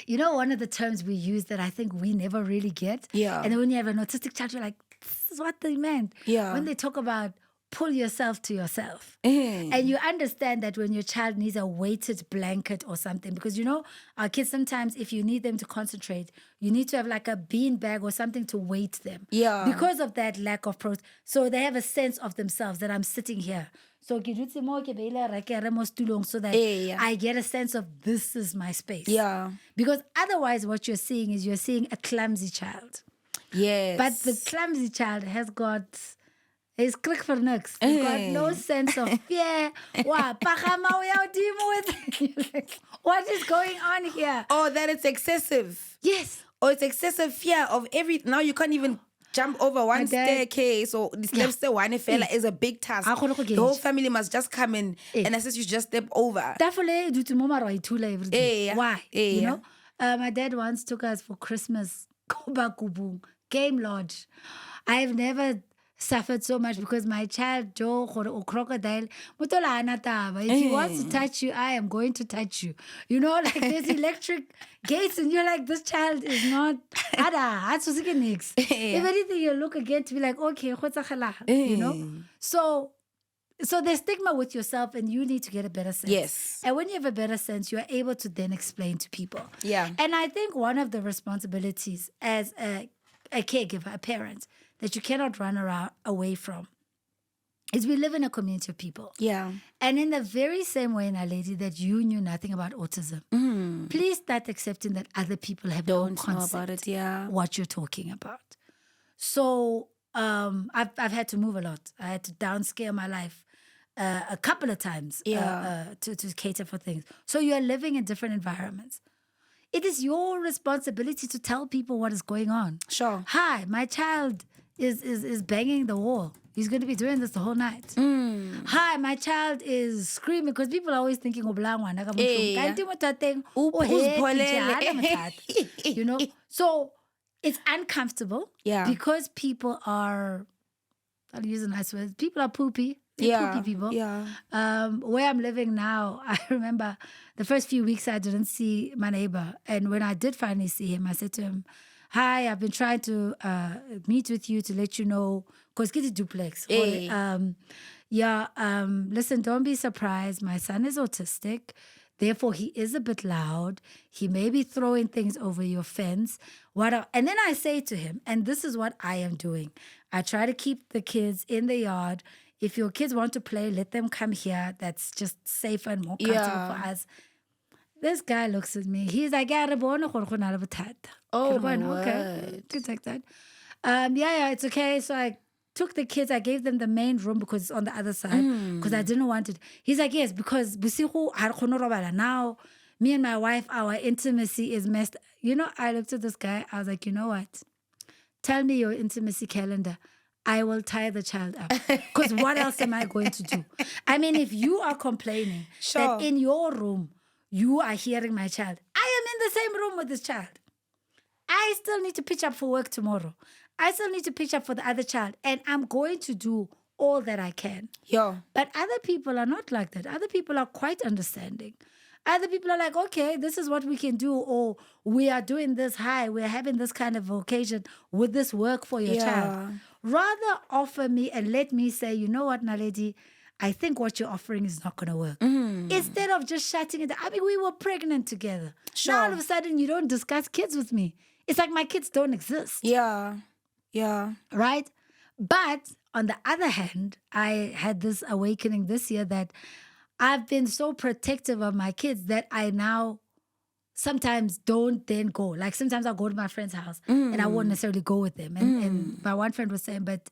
you know, one of the terms we use that I think we never really get. Yeah. And then when you have an autistic child, you're like, this is what they meant. Yeah. When they talk about pull yourself to yourself. And you understand that when your child needs a weighted blanket or something, because you know, our kids sometimes, if you need them to concentrate, you need to have like a bean bag or something to weight them. Yeah. Because of that lack of so they have a sense of themselves that I'm sitting here. So so that I get a sense of this is my space. Yeah. Because otherwise what you're seeing is you're seeing a clumsy child. Yes. But the clumsy child has got he's click for next. He's got no sense of fear. What is going on here? Oh, that it's excessive. Yes. Or it's excessive fear of now you can't even jump over one staircase or the one fella is a big task. The whole family must just come in and assist you just step over. Why? You know? My dad once took us for Christmas Game Lodge. I've never suffered so much because my child Joe or crocodile if he wants to touch you, I am going to touch you. You know, like there's electric gates and you're like, this child is not if anything you look again to be like, okay, you know. So there's stigma with yourself and you need to get a better sense. Yes. And when you have a better sense, you are able to then explain to people. Yeah. And I think one of the responsibilities as a caregiver, a parent, that you cannot run away from is we live in a community of people. Yeah. And in the very same way, Naledi, that you knew nothing about autism, please start accepting that other people have no concept know about it. Yeah. what you're talking about. So I've had to move a lot. I had to downscale my life a couple of times to cater for things. So you're living in different environments. It is your responsibility to tell people what is going on. Sure. Hi, my child is banging the wall. He's going to be doing this the whole night. Hi, my child is screaming because people are always thinking of you know. So it's uncomfortable. Yeah. Because people are, I'll use a nice word. People are poopy. They're poopy people. Yeah. Where I'm living now, I remember the first few weeks I didn't see my neighbor. And when I did finally see him, I said to him, hi, I've been trying to meet with you to let you know, because get a duplex. Listen, don't be surprised. My son is autistic. Therefore, he is a bit loud. He may be throwing things over your fence. And then I say to him, and this is what I am doing. I try to keep the kids in the yard. If your kids want to play, let them come here. That's just safer and more comfortable for us. This guy looks at me. He's like, oh, my okay. Good like that. It's okay. So I took the kids. I gave them the main room because it's on the other side because I didn't want it. He's like, yes, because now me and my wife, our intimacy is messed. You know, I looked at this guy. I was like, you know what? Tell me your intimacy calendar. I will tie the child up. Because what else am I going to do? I mean, if you are complaining that in your room, you are hearing my child, I am in the same room with this child. I still need to pitch up for work tomorrow. I still need to pitch up for the other child. And I'm going to do all that I can. Yeah. But other people are not like that. Other people are quite understanding. Other people are like, okay, this is what we can do. Or we are doing this high. We're having this kind of occasion. Would this work for your child? Rather offer me and let me say, you know what, Naledi, I think what you're offering is not going to work. Instead of just shutting it down. I mean, we were pregnant together. Sure. Now all of a sudden you don't discuss kids with me. It's like my kids don't exist. Yeah. Right? But on the other hand, I had this awakening this year that I've been so protective of my kids that I now sometimes don't then go. Like sometimes I'll go to my friend's house and I won't necessarily go with them. And my one friend was saying, but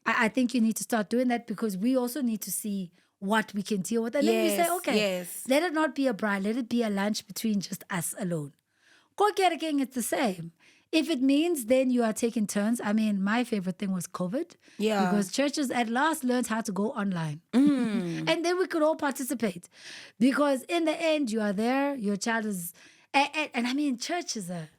I think you need to start doing that because we also need to see what we can deal with. And then you say, okay, let it not be a bride. Let it be a lunch between just us alone. Go get again, it's the same. If it means then you are taking turns. I mean, my favorite thing was COVID. Yeah. Because churches at last learned how to go online. And then we could all participate. Because in the end, you are there, your child is... And I mean, church is a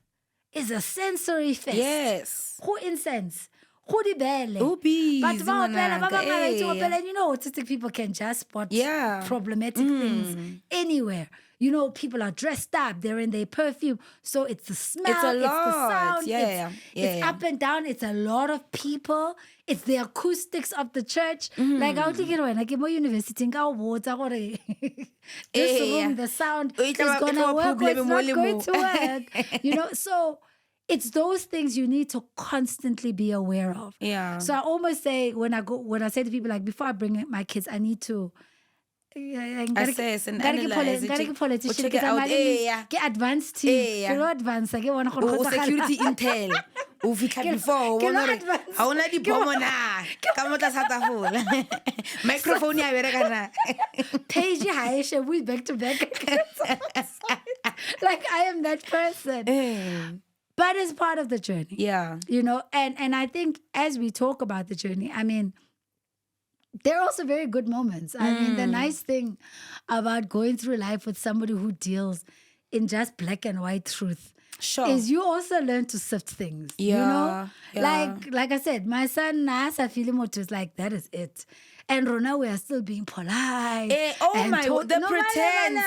sensory fest. Yes. Who incense? Who the belle? Ubi, But Zimananga, and you know, autistic people can just spot Yeah. problematic things anywhere. You know, people are dressed up, they're in their perfume. So it's the smell, It's a it's lot. the sound, Yeah. it's up and down, it's a lot of people, it's the acoustics of the church. Like, I was thinking, when I came to university, this room, the sound is going to work or it's not going to work. You know, so it's those things you need to constantly be aware of. Yeah. So I almost say, when I say to people, like, before I bring my kids, I need to assess and analyze get advanced team. Yeah. Advanced. Security intel. Ufika before. Ha ona di bomo na. Ka mo tla sa tafola. Microphone ya bereka na. Page haisha, we back to back. Like, I am that person. But it's part of the journey. Yeah. You know, and I think as we talk about the journey, I mean, there are also very good moments. I mean, the nice thing about going through life with somebody who deals in just black and white truth is you also learn to sift things. Yeah, you know? yeah. Like I said, my son Nasa Filimoto is like, that is it. And Rona, we are still being polite. The pretense.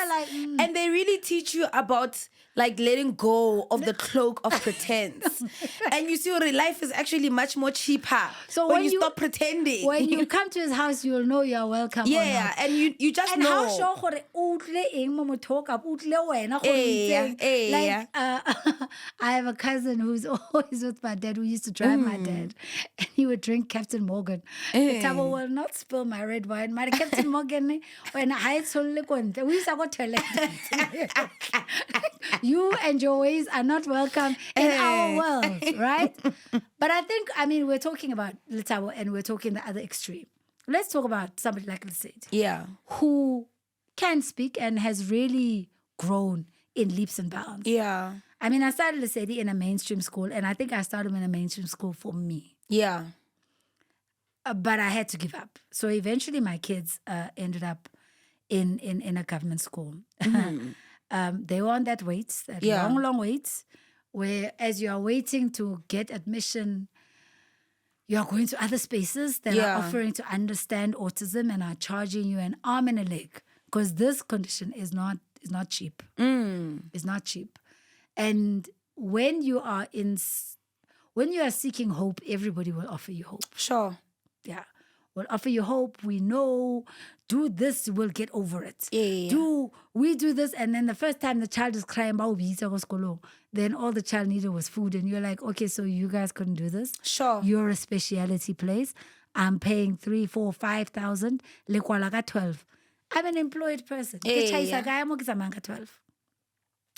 And they really teach you about like letting go of the cloak of pretense. And you see, life is actually much more cheaper when you stop pretending. When you come to his house, you'll know you're welcome. Yeah, and you just and know. And how sure I have a cousin who's always with my dad, who used to drive my dad, and he would drink Captain Morgan. The table will not spill my red wine. My Captain Morgan, when I told we used to go to you and your ways are not welcome in our world, right? But I think, I mean, we're talking about Letabo and we're talking the other extreme. Let's talk about somebody like Lesedi. Yeah. Who can speak and has really grown in leaps and bounds. Yeah. I mean, I started Lesedi in a mainstream school, and I think I started in a mainstream school for me. Yeah. But I had to give up. So eventually my kids ended up in a government school. They were on that wait, long wait, where as you are waiting to get admission, you are going to other spaces that are offering to understand autism and are charging you an arm and a leg, because this condition is not cheap. It's not cheap. And when you are seeking hope, everybody will offer you hope. Sure. Yeah. Will offer you hope. We know, do this, we'll get over it. Yeah. We do this, and then the first time the child is crying, then all the child needed was food, and you're like, okay, so you guys couldn't do this? Sure. You're a speciality place. I'm paying 3,000, 4,000, 5,000. 12. I'm an employed person. 12.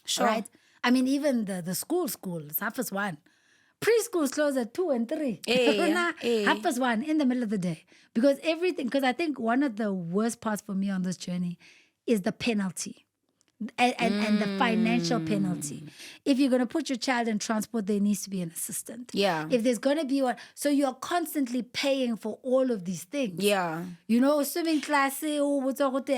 Sure. Right? I mean, even the school, it's half past 1. Preschools close at 2 and 3. Half past 1 in the middle of the day. Because I think one of the worst parts for me on this journey is the penalty. And the financial penalty. If you're going to put your child in transport, there needs to be an assistant. Yeah. If there's going to be one. So you're constantly paying for all of these things. Yeah. You know, swimming class, and there's always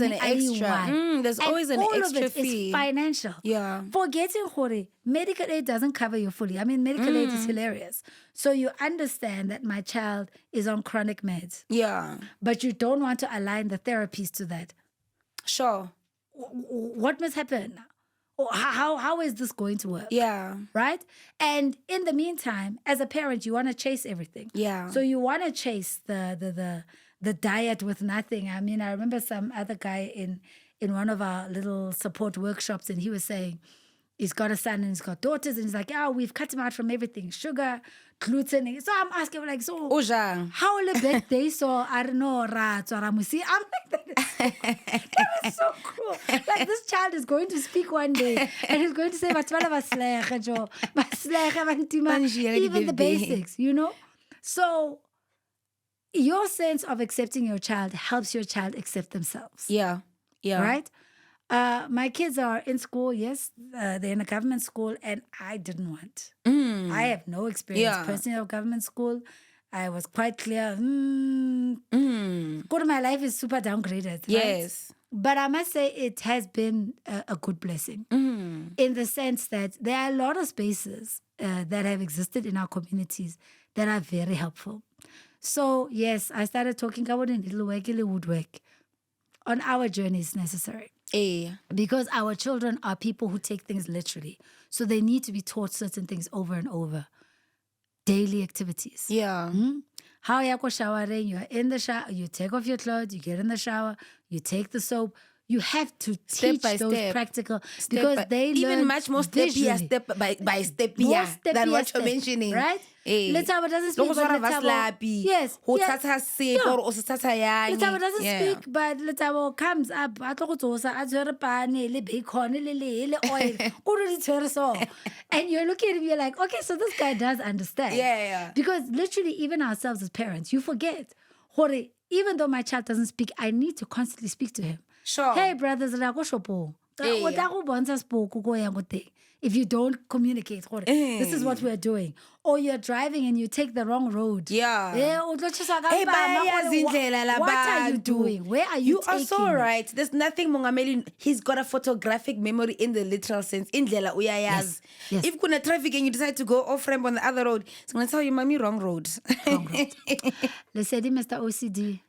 an extra. There's always an extra all of it fee. Is financial. Yeah. Forgetting Hori, medical aid doesn't cover you fully. I mean, medical aid is hilarious. So you understand that my child is on chronic meds. Yeah. But you don't want to align the therapies to that. Sure. What must happen? Or how is this going to work? Yeah. Right? And in the meantime, as a parent, you want to chase everything. Yeah. So you want to chase the the diet with nothing. I mean, I remember some other guy in one of our little support workshops, and he was saying he's got a son and he's got daughters, and he's like, "Yeah, we've cut him out from everything, sugar, gluten." So I'm asking him, like, so how will it they so I don't know, ramusi? I'm like, that was so cool. Like, this child is going to speak one day and he's going to say, even the basics, you know? So your sense of accepting your child helps your child accept themselves. Yeah. Right? My kids are in school, yes. They're in a government school, and I didn't want. I have no experience personally of government school. I was quite clear. My life is super downgraded. Right? Yes. But I must say it has been a good blessing in the sense that there are a lot of spaces that have existed in our communities that are very helpful. So, yes, I started talking about a little woodwork on our journey is necessary. Because our children are people who take things literally. So they need to be taught certain things over and over. Daily activities. Yeah. How you go showering, you are in the shower, you take off your clothes, you get in the shower, you take the soap. You have to teach those practical because they even learn much more steppier, step by step than what you're mentioning, right? Let's how it doesn't speak, but yes, let's how it doesn't speak, but let's how it comes up. I thought it was a pan, le bacon, le oil, and you're looking at him, you're like, okay, so this guy does understand, because literally, even ourselves as parents, you forget. Even though my child doesn't speak, I need to constantly speak to him. Sure. Hey, brothers, if you don't communicate, this is what we're doing. Or you're driving and you take the wrong road. What are you doing? Where are you taking? You are so right. There's nothing Mongameli. He's got a photographic memory in the literal sense. Yes. If kuna traffic and you decide to go off ramp on the other road, it's going to tell you, mommy, wrong road. Let's say Mr. OCD.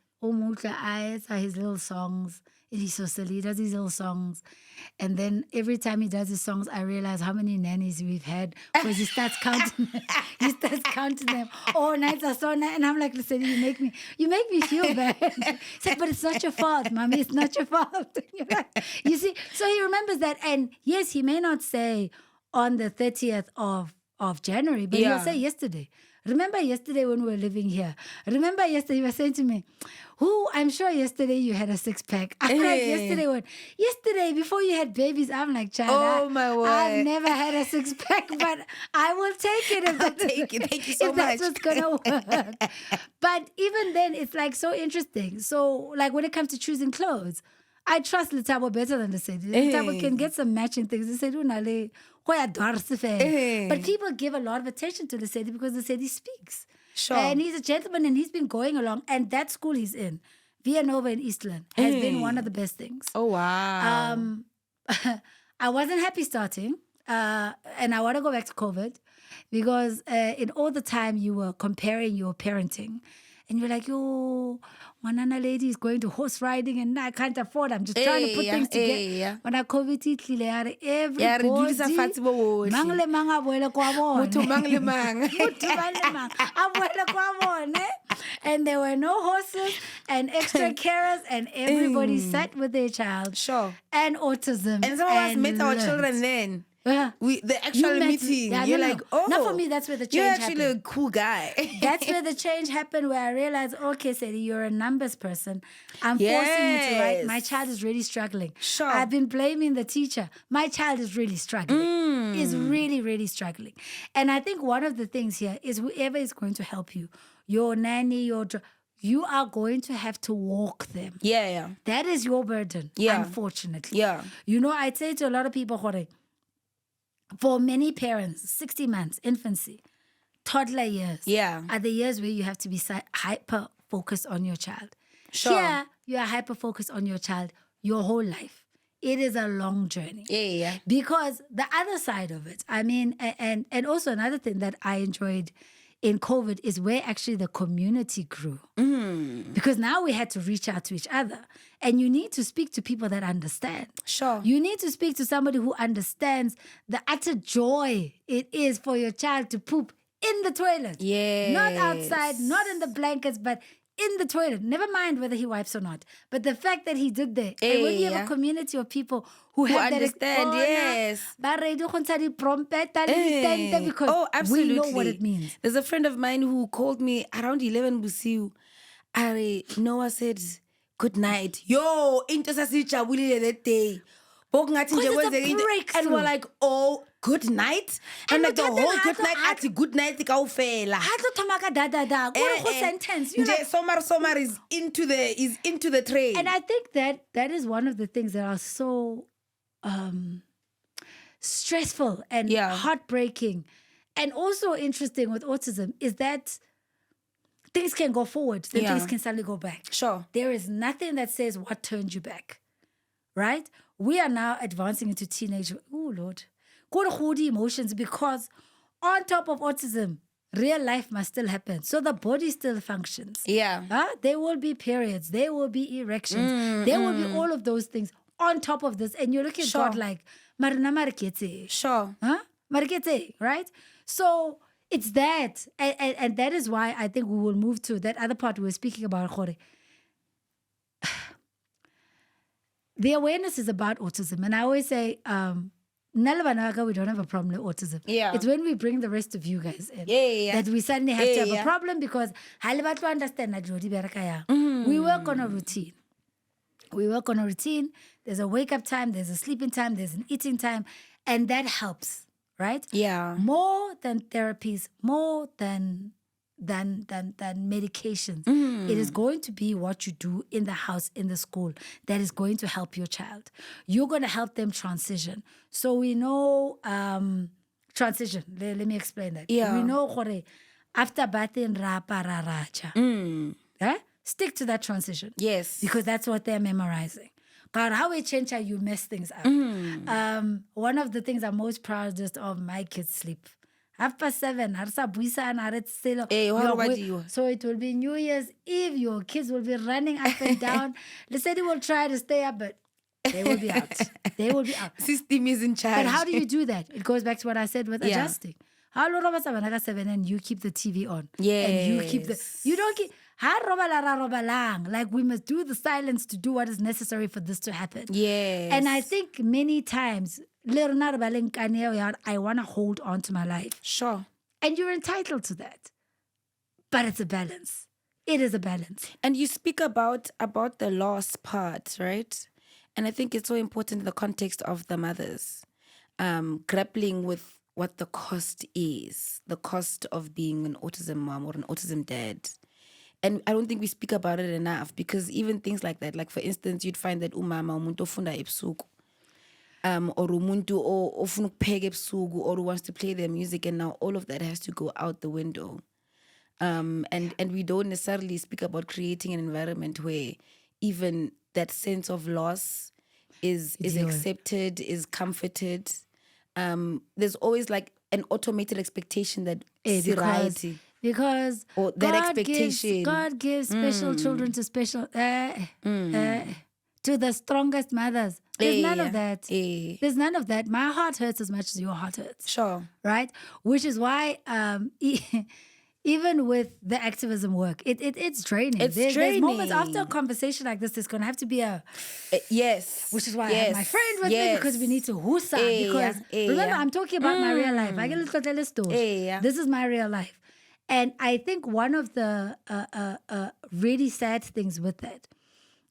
Eyes are his little songs. He's so silly. He does these little songs. And then every time he does his songs, I realize how many nannies we've had because he starts counting them. He starts counting them. Oh, nights are so nice. And I'm like, listen, you make me feel bad. He's like, but it's not your fault, mommy. It's not your fault. You see? So he remembers that. And yes, he may not say on the 30th of January, but he'll say yesterday. Remember yesterday when we were living here? Remember yesterday you were saying to me, I'm sure yesterday you had a six-pack. I'm like, yesterday before you had babies, I'm like, child, my word. I've never had a six-pack, but I will take it if that's take it. Thank you so much. That's what's going to work. But even then, it's like so interesting. So like when it comes to choosing clothes, I trust Letabo better than Lesedi. Letabo can get some matching things. But people give a lot of attention to Lesedi because Lesedi speaks. Sure. And he's a gentleman and he's been going along. And that school he's in, Villanova in Eastland, has been one of the best things. Oh, wow. I wasn't happy starting. And I want to go back to COVID because in all the time you were comparing your parenting. And you're like, Naledi is going to horse riding and I can't afford. I'm just trying to put things together. When I COVID, and there were no horses and extra carers and everybody sat with their child. Sure. And autism. And some of us met our children then. The actual meeting. You're like, not for me, that's where the change happened. You're actually a cool guy. That's where the change happened, where I realized, okay, Sadie, you're a numbers person. I'm forcing you to write. My child is really struggling. Sure. I've been blaming the teacher. My child is really struggling. Is really, really struggling. And I think one of the things here is whoever is going to help you, your nanny, you are going to have to walk them. Yeah. That is your burden, unfortunately. Yeah. I'd say to a lot of people, for many parents, 60 months, infancy, toddler years are the years where you have to be hyper-focused on your child. Sure. Here, you are hyper-focused on your child your whole life. It is a long journey. Yeah. Because the other side of it, I mean, and also another thing that I enjoyed in COVID is where actually the community grew. Because now we had to reach out to each other. And you need to speak to people that understand. Sure. You need to speak to somebody who understands the utter joy it is for your child to poop in the toilet. Yes. Not outside, not in the blankets, but in the toilet. Never mind whether he wipes or not. But the fact that he did that. And when you have a community of people who have understand, yes. Because absolutely. we know what it means. There's a friend of mine who called me around 11 busiu. Noah said, good night. Yo, into sasijabulile that day. And we're like, oh, good night. And like the whole good night at good night kaofela. Sentence. Somar is into the train. And I think that is one of the things that are so stressful and heartbreaking, and also interesting with autism is that things can go forward, then things can suddenly go back. Sure. There is nothing that says what turned you back, right? We are now advancing into teenage, oh Lord, good emotions, because on top of autism, real life must still happen. So the body still functions. Yeah. There will be periods, there will be erections, there will be all of those things on top of this. And you're looking at God like, Marina Marikete. Sure. Marikete, right? So it's that. And that is why I think we will move to that other part we were speaking about, Khore. The awareness is about autism. And I always say, we don't have a problem with autism. Yeah. It's when we bring the rest of you guys in that we suddenly have to have a problem, because to understand we work on a routine. There's a wake up time, there's a sleeping time, there's an eating time, and that helps, right? Yeah. More than therapies, more than medications. It is going to be what you do in the house, in the school, that is going to help your child. You're going to help them transition. So we know transition. Let me explain that. Yeah. We know after bathing rapa raja. Stick to that transition. Yes. Because that's what they're memorizing. God, how we change how you mess things up. One of the things I'm most proudest of, my kids sleep. 7:30, so it will be New Year's Eve. Your kids will be running up and down. The city will try to stay up, but they will be out. System is in charge. But how do you do that? It goes back to what I said with adjusting. How long was 7 and you keep the TV on? Yes. And you keep you don't keep. Like, we must do the silence to do what is necessary for this to happen. Yes. And I think many times, I want to hold on to my life. Sure. And you're entitled to that. But it's a balance. It is a balance. And you speak about the loss part, right? And I think it's so important in the context of the mothers grappling with what the cost is, the cost of being an autism mom or an autism dad. And I don't think we speak about it enough, because even things like that, like for instance, you'd find that umama umuntu ofunda ebusuku, or umuntu ofuna ukupheka ebusuku, or who wants to play their music, and now all of that has to go out the window. And we don't necessarily speak about creating an environment where even that sense of loss is accepted, is comforted. There's always like an automated expectation that because or that expectation. God gives special children to special to the strongest mothers. There's none of that. There's none of that. My heart hurts as much as your heart hurts. Sure. Right? Which is why even with the activism work, it's draining. There's moments after a conversation like this, there's going to have to be a... yes. Which is why I have my friend with me, because we need to husa. Because remember, I'm talking about my real life. I get a little tell a story. This is my real life. And I think one of the really sad things with that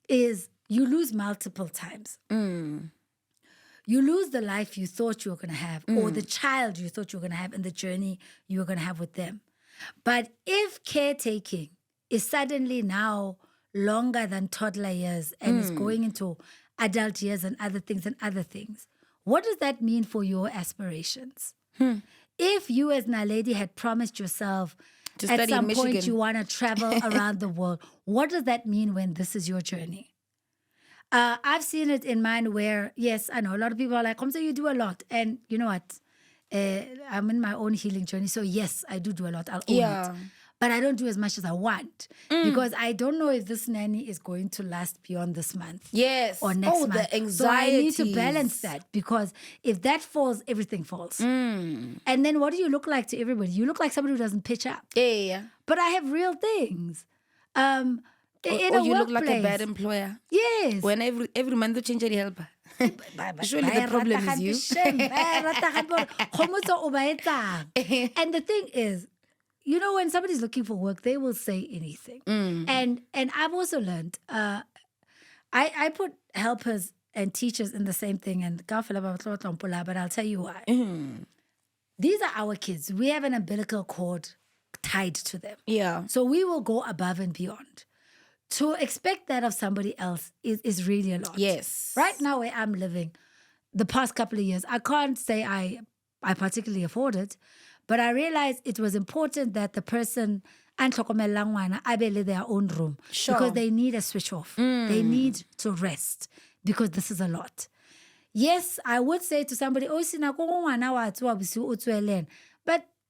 is you lose multiple times. You lose the life you thought you were going to have, or the child you thought you were going to have, and the journey you were going to have with them. But if caretaking is suddenly now longer than toddler years and is going into adult years and other things, what does that mean for your aspirations? If you as Naledi had promised yourself at some point you want to travel around the world, what does that mean when this is your journey? I've seen it in mine where, yes, I know a lot of people are like, Kgomotso, you do a lot. And you know what? I'm in my own healing journey. So yes, I do a lot. I'll own it. But I don't do as much as I want, because I don't know if this nanny is going to last beyond this month. Yes. Or next month. The anxiety. So I need to balance that, because if that falls, everything falls. And then what do you look like to everybody? You look like somebody who doesn't pitch up. Yeah. But I have real things. In or a you look like a workplace. bad employer. Yes. When every month you change the helper. Surely the problem is you. Kgomotso o ba etsang? And the thing is, you know, when somebody's looking for work, they will say anything. And I've also learned, I put helpers and teachers in the same thing, and but I'll tell you why. These are our kids. We have an umbilical cord tied to them. Yeah. So we will go above and beyond. To expect that of somebody else is really a lot. Yes. Right now where I'm living, the past couple of years, I can't say I particularly afford it, but I realized it was important that the person anhlokomelang ngwana abele their own room. Sure. Because they need a switch off. They need to rest because this is a lot. Yes, I would say to somebody, but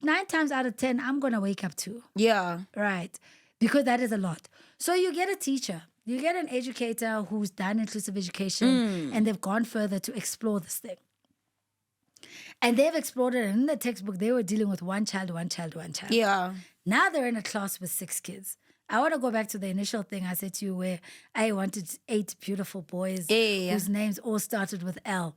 9 times out of 10, I'm going to wake up too. Yeah. Right. Because that is a lot. So you get a teacher, you get an educator who's done inclusive education and they've gone further to explore this thing. And they've explored it. And in the textbook, they were dealing with one child. Yeah. Now they're in a class with 6 kids. I want to go back to the initial thing I said to you where I wanted 8 beautiful boys whose names all started with L.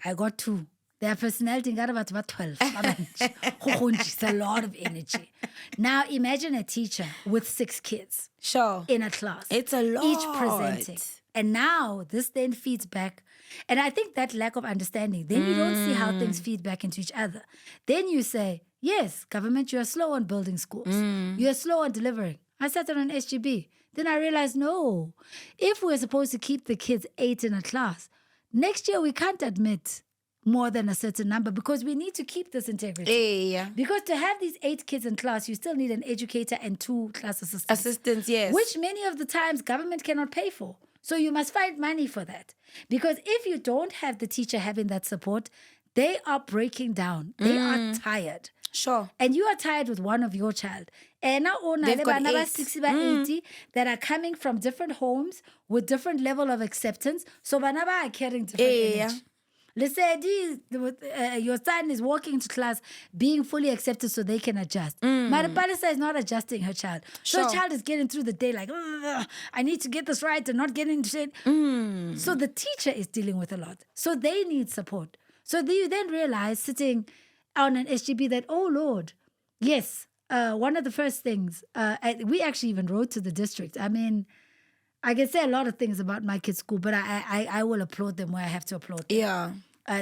I got 2. Their personality got about 12. It's a lot of energy. Now imagine a teacher with 6 kids. Sure. In a class. It's a lot. Each presenting. And now this then feeds back. And I think that lack of understanding, then you don't see how things feed back into each other. Then you say, yes, government, you're slow on building schools. You're slow on delivering. I sat on an SGB. Then I realized, no, if we're supposed to keep the kids 8 in a class, next year we can't admit more than a certain number because we need to keep this integrity. Yeah. Because to have these 8 kids in class, you still need an educator and 2 class assistants. Assistants, yes. Which many of the times government cannot pay for. So you must find money for that. Because if you don't have the teacher having that support, they are breaking down. They are tired. Sure. And you are tired with one of your child. And now They've got 8. 80 that are coming from different homes with different level of acceptance. So banaba are carrying different energy. Let's say your son is walking to class being fully accepted so they can adjust. Maripalisa is not adjusting her child. So her child is getting through the day like, I need to get this right and not getting into it. So the teacher is dealing with a lot. So they need support. So you then realize sitting on an SGB that, oh Lord, yes, one of the first things, we actually even wrote to the district. I mean, I can say a lot of things about my kids' school, but I will applaud them where I have to applaud them. Yeah.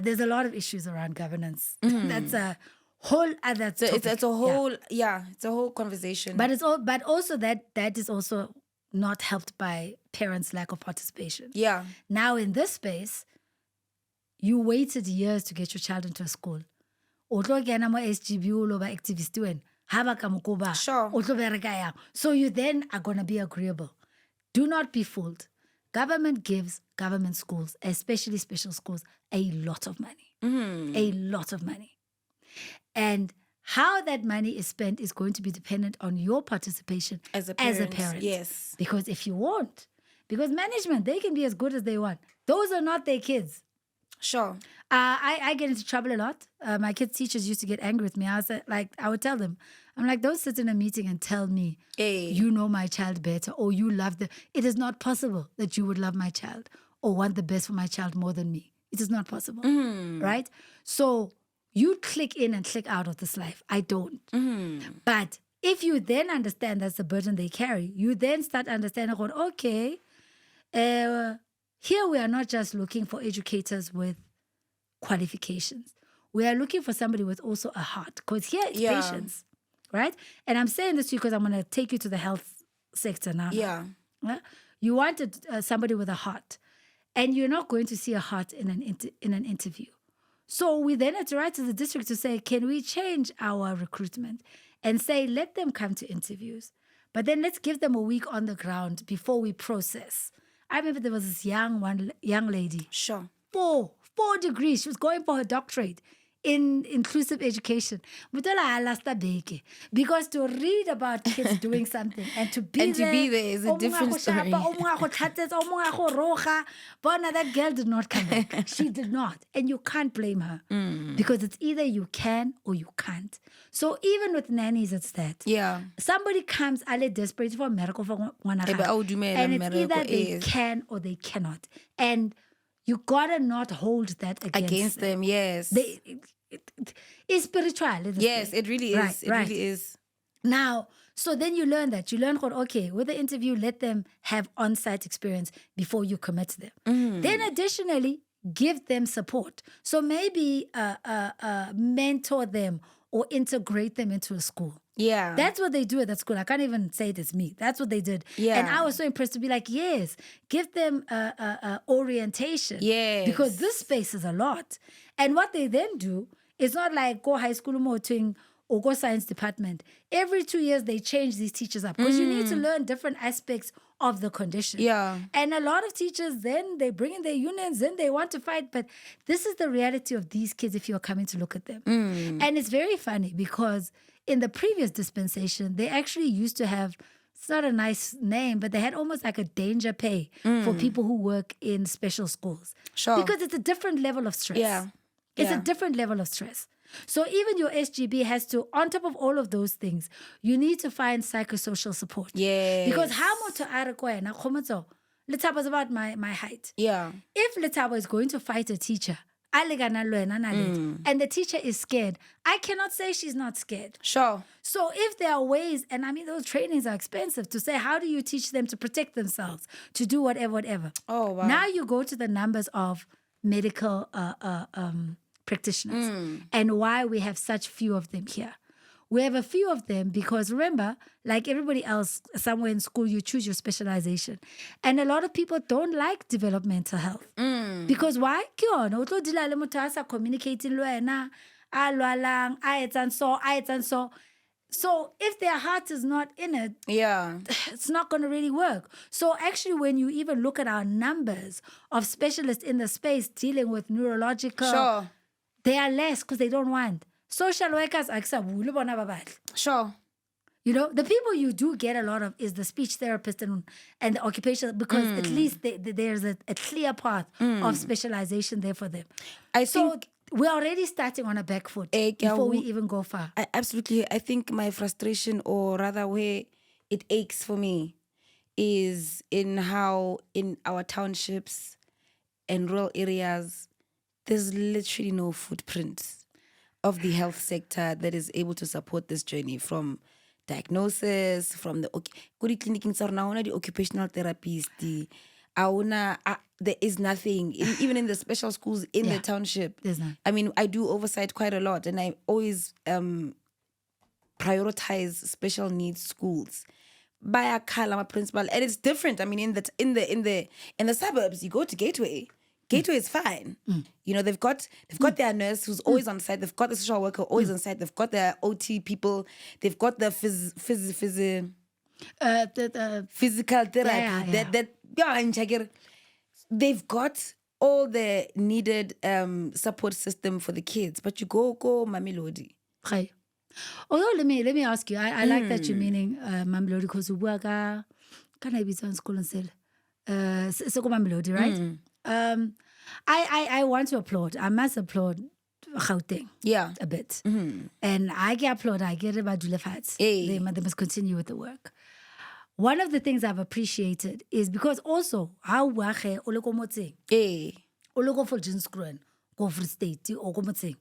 There's a lot of issues around governance. That's a whole other topic. It's a whole, it's a whole conversation. But also that is also not helped by parents' lack of participation. Yeah. Now in this space, you waited years to get your child into a school. Sure. So you then are going to be agreeable. Do not be fooled. Government gives government schools, especially special schools, a lot of money. A lot of money. And how that money is spent is going to be dependent on your participation as a parent. Yes. Because if you won't, because management, they can be as good as they want. Those are not their kids. Sure. I get into trouble a lot. My kids' teachers used to get angry with me. I would tell them, I'm like, don't sit in a meeting and tell me you know my child better or you love them. It is not possible that you would love my child or want the best for my child more than me. It is not possible, right? So you click in and click out of this life. I don't. But if you then understand that's the burden they carry, you then start understanding, okay, here we are not just looking for educators with qualifications. We are looking for somebody with also a heart. Because here it's patients, right? And I'm saying this to you because I'm going to take you to the health sector now. Yeah. You wanted somebody with a heart. And you're not going to see a heart in an interview. So we then had to write to the district to say, can we change our recruitment and say, let them come to interviews. But then let's give them a week on the ground before we process. I remember there was this young lady. Sure. 4 degrees. She was going for her doctorate in inclusive education. Because to read about kids doing something and to be there is a different story. That girl did not come back. She did not. And you can't blame her. Because it's either you can or you can't. So even with nannies, it's that. Yeah. Somebody comes, ale desperate for a miracle for one, and it's either they can or they cannot. And you gotta not hold that against them. Yes. It's spiritual. Yes, it really is. It really is. Now, so then you learn that. You learn, okay, with the interview, let them have on-site experience before you commit to them. Then additionally, give them support. So maybe mentor them or integrate them into a school. Yeah. That's what they do at that school. I can't even say it is me. That's what they did. Yeah. And I was so impressed to be like, yes, give them orientation. Yes. Because this space is a lot. And what they then do, it's not like go high school motoring or go science department. Every 2 years, they change these teachers up because you need to learn different aspects of the condition. Yeah. And a lot of teachers, then they bring in their unions, then they want to fight. But this is the reality of these kids if you're coming to look at them. And it's very funny because in the previous dispensation, they actually used to have, it's not a nice name, but they had almost like a danger pay for people who work in special schools. Sure. Because it's a different level of stress. Yeah. It's a different level of stress. So even your SGB has to, on top of all of those things, you need to find psychosocial support. Yes. Because how much Kgomotso, Letabo is about my height. Yeah. If Letabo is going to fight a teacher, and the teacher is scared, I cannot say she's not scared. Sure. So if there are ways, and I mean, those trainings are expensive, to say, how do you teach them to protect themselves, to do whatever. Oh, wow. Now you go to the numbers of medical practitioners and why we have such few of them here. We have a few of them because remember, like everybody else, somewhere in school, you choose your specialization. And a lot of people don't like developmental health. Because why? Communicating so if their heart is not in it, it's not going to really work. So actually, when you even look at our numbers of specialists in the space dealing with neurological, they are less because they don't want. Social workers are Sure. You know, the people you do get a lot of is the speech therapist and the occupational, because at least there's a clear path of specialization there for them. I think we're already starting on a back foot before we even go far. Absolutely. I think my frustration, or rather where it aches for me, is in how in our townships and rural areas, there's literally no footprint of the health sector that is able to support this journey, from diagnosis, from the occupational therapist, there is nothing. Even in the special schools in the township, there's none. I mean, I do oversight quite a lot, and I always prioritize special needs schools by a Kalama principal, and it's different. I mean, in the suburbs, you go to Gateway. Gateway is fine. You know, they've got their nurse who's always on site. They've got the social worker always on site. They've got their OT people. They've got the physical therapy. They've got all the needed support system for the kids. But you go Mamelodi. Okay. Although let me ask you. I like that you're meaning Mamelodi because we can I be in school and say so Mamelodi, right? I want to applaud. I must applaud Gauteng. Yeah. A bit. And I get applaud. I get about Dulefats. They must continue with the work. One of the things I've appreciated is because also how wache ole Kgomotso. Ole go for Jinskruan, go for state or Kgomotso.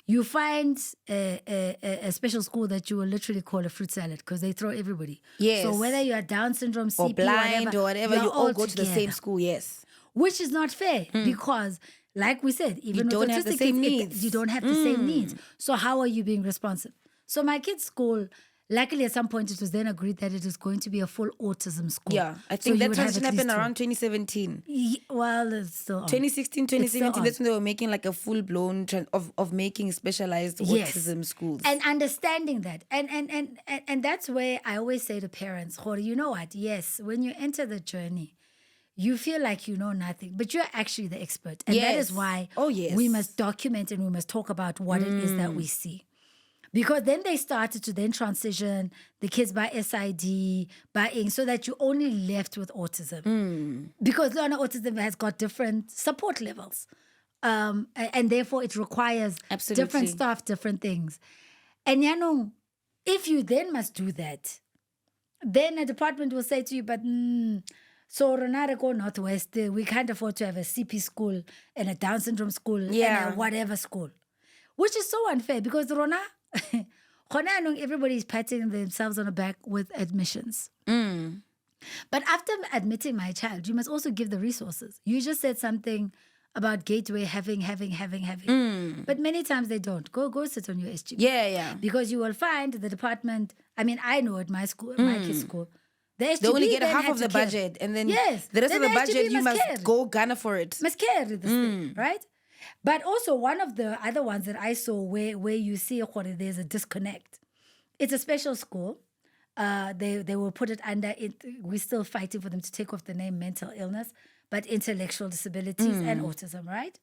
You find a special school that you will literally call a fruit salad because they throw everybody. Yes. So whether you are Down syndrome, CP, or blind or whatever, you all go to the same school. Yes. Which is not fair because, like we said, even you with don't have the same needs. You don't have the same needs. So how are you being responsive? So my kid's school, luckily at some point it was then agreed that it is going to be a full autism school. Yeah, I think that transition happened around 2017. Well, it's still on. 2016, 2017, that's when they were making like a full-blown of making specialized autism schools. And understanding that. And that's where I always say to parents, you know what? Yes, when you enter the journey, you feel like you know nothing, but you're actually the expert. And that is Yes. why Oh, yes. we must document and we must talk about what it is that we see. Because then they started to then transition the kids by SID, by ing, so that you're only left with autism. Because learner autism has got different support levels. And therefore it requires Absolutely. different stuff, different things. And if you then must do that, then a department will say to you, but so Renata go Northwest, we can't afford to have a CP school and a Down syndrome school and a whatever school. Which is so unfair because Rona, everybody's patting themselves on the back with admissions. But after admitting my child, you must also give the resources. You just said something about Gateway having. But many times they don't. Go sit on your SGB. Yeah. Because you will find the department, I mean, I know at my school, my kids' school, the SGB They only get then half had of to the care. budget, and then Yes. the rest Then of the the budget SGB you must must care. go gunner for it. Must carry this thing, right? But also one of the other ones that I saw where you see there's a disconnect. It's a special school. They will put it under it. We're still fighting for them to take off the name mental illness, but intellectual disabilities and autism, right?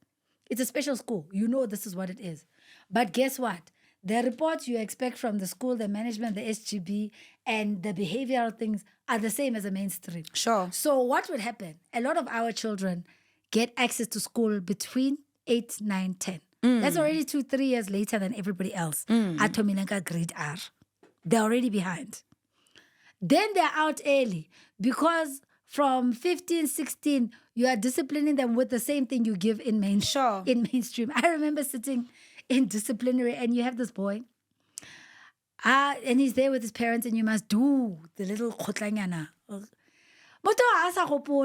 It's a special school. You know this is what it is. But guess what? The reports you expect from the school, the management, the SGB, and the behavioral things are the same as a mainstream. Sure. So what would happen? A lot of our children get access to school between 8, 9, 10. That's already 2-3 years later than everybody else. At Tomilenka grade R. They're already behind. Then they're out early because from 15, 16, you are disciplining them with the same thing you give in mainstream. I remember sitting in disciplinary and you have this boy and he's there with his parents and you must do the little khotlanyana.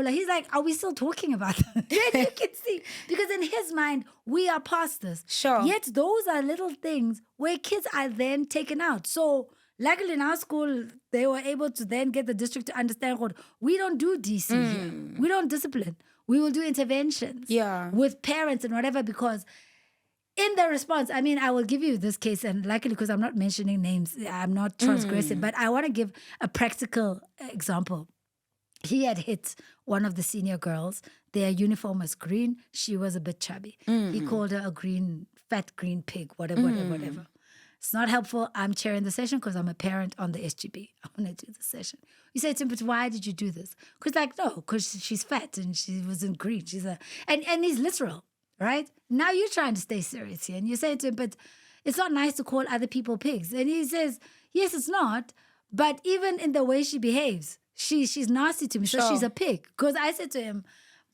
He's like, are we still talking about that? Then you can see, because in his mind, we are past this. Sure. Yet those are little things where kids are then taken out. So luckily in our school, they were able to then get the district to understand what we don't do DC here. We don't discipline. We will do interventions with parents and whatever, because in the response, I mean, I will give you this case, and luckily because I'm not mentioning names, I'm not transgressing, but I want to give a practical example. He had hit one of the senior girls. Their uniform was green. She was a bit chubby. He called her a fat green pig, whatever. It's not helpful. I'm chairing the session because I'm a parent on the SGB. I want to do the session. You say to him, but why did you do this? Because she's fat and she wasn't green. And he's literal, right? Now you're trying to stay serious here. And you say to him, but it's not nice to call other people pigs. And he says, yes, it's not. But even in the way she behaves, she's nasty to me. So she's a pig. Because I said to him,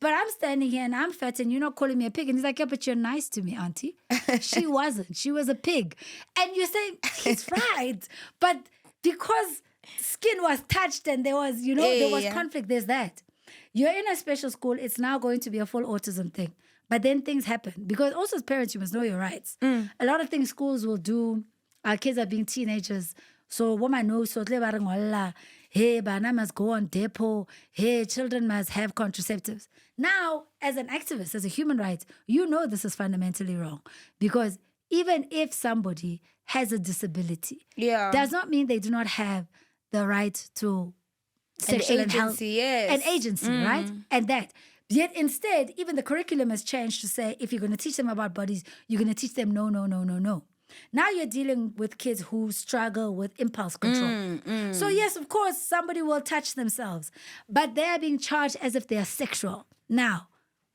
but I'm standing here and I'm fat and you're not calling me a pig. And he's like, yeah, but you're nice to me, auntie. She wasn't. She was a pig. And you're saying, he's right. But because skin was touched and there was, there was conflict, there's that. You're in a special school. It's now going to be a full autism thing. But then things happen. Because also as parents, you must know your rights. A lot of things schools will do. Our kids are being teenagers. So woman knows, so hey, bana must go on depot. Hey, children must have contraceptives. Now, as an activist, as a human rights, you know this is fundamentally wrong. Because even if somebody has a disability, does not mean they do not have the right to sexual and health. An agency, right? And that. Yet instead, even the curriculum has changed to say, if you're going to teach them about bodies, you're going to teach them no. Now you're dealing with kids who struggle with impulse control. So yes, of course, somebody will touch themselves, but they are being charged as if they are sexual. Now,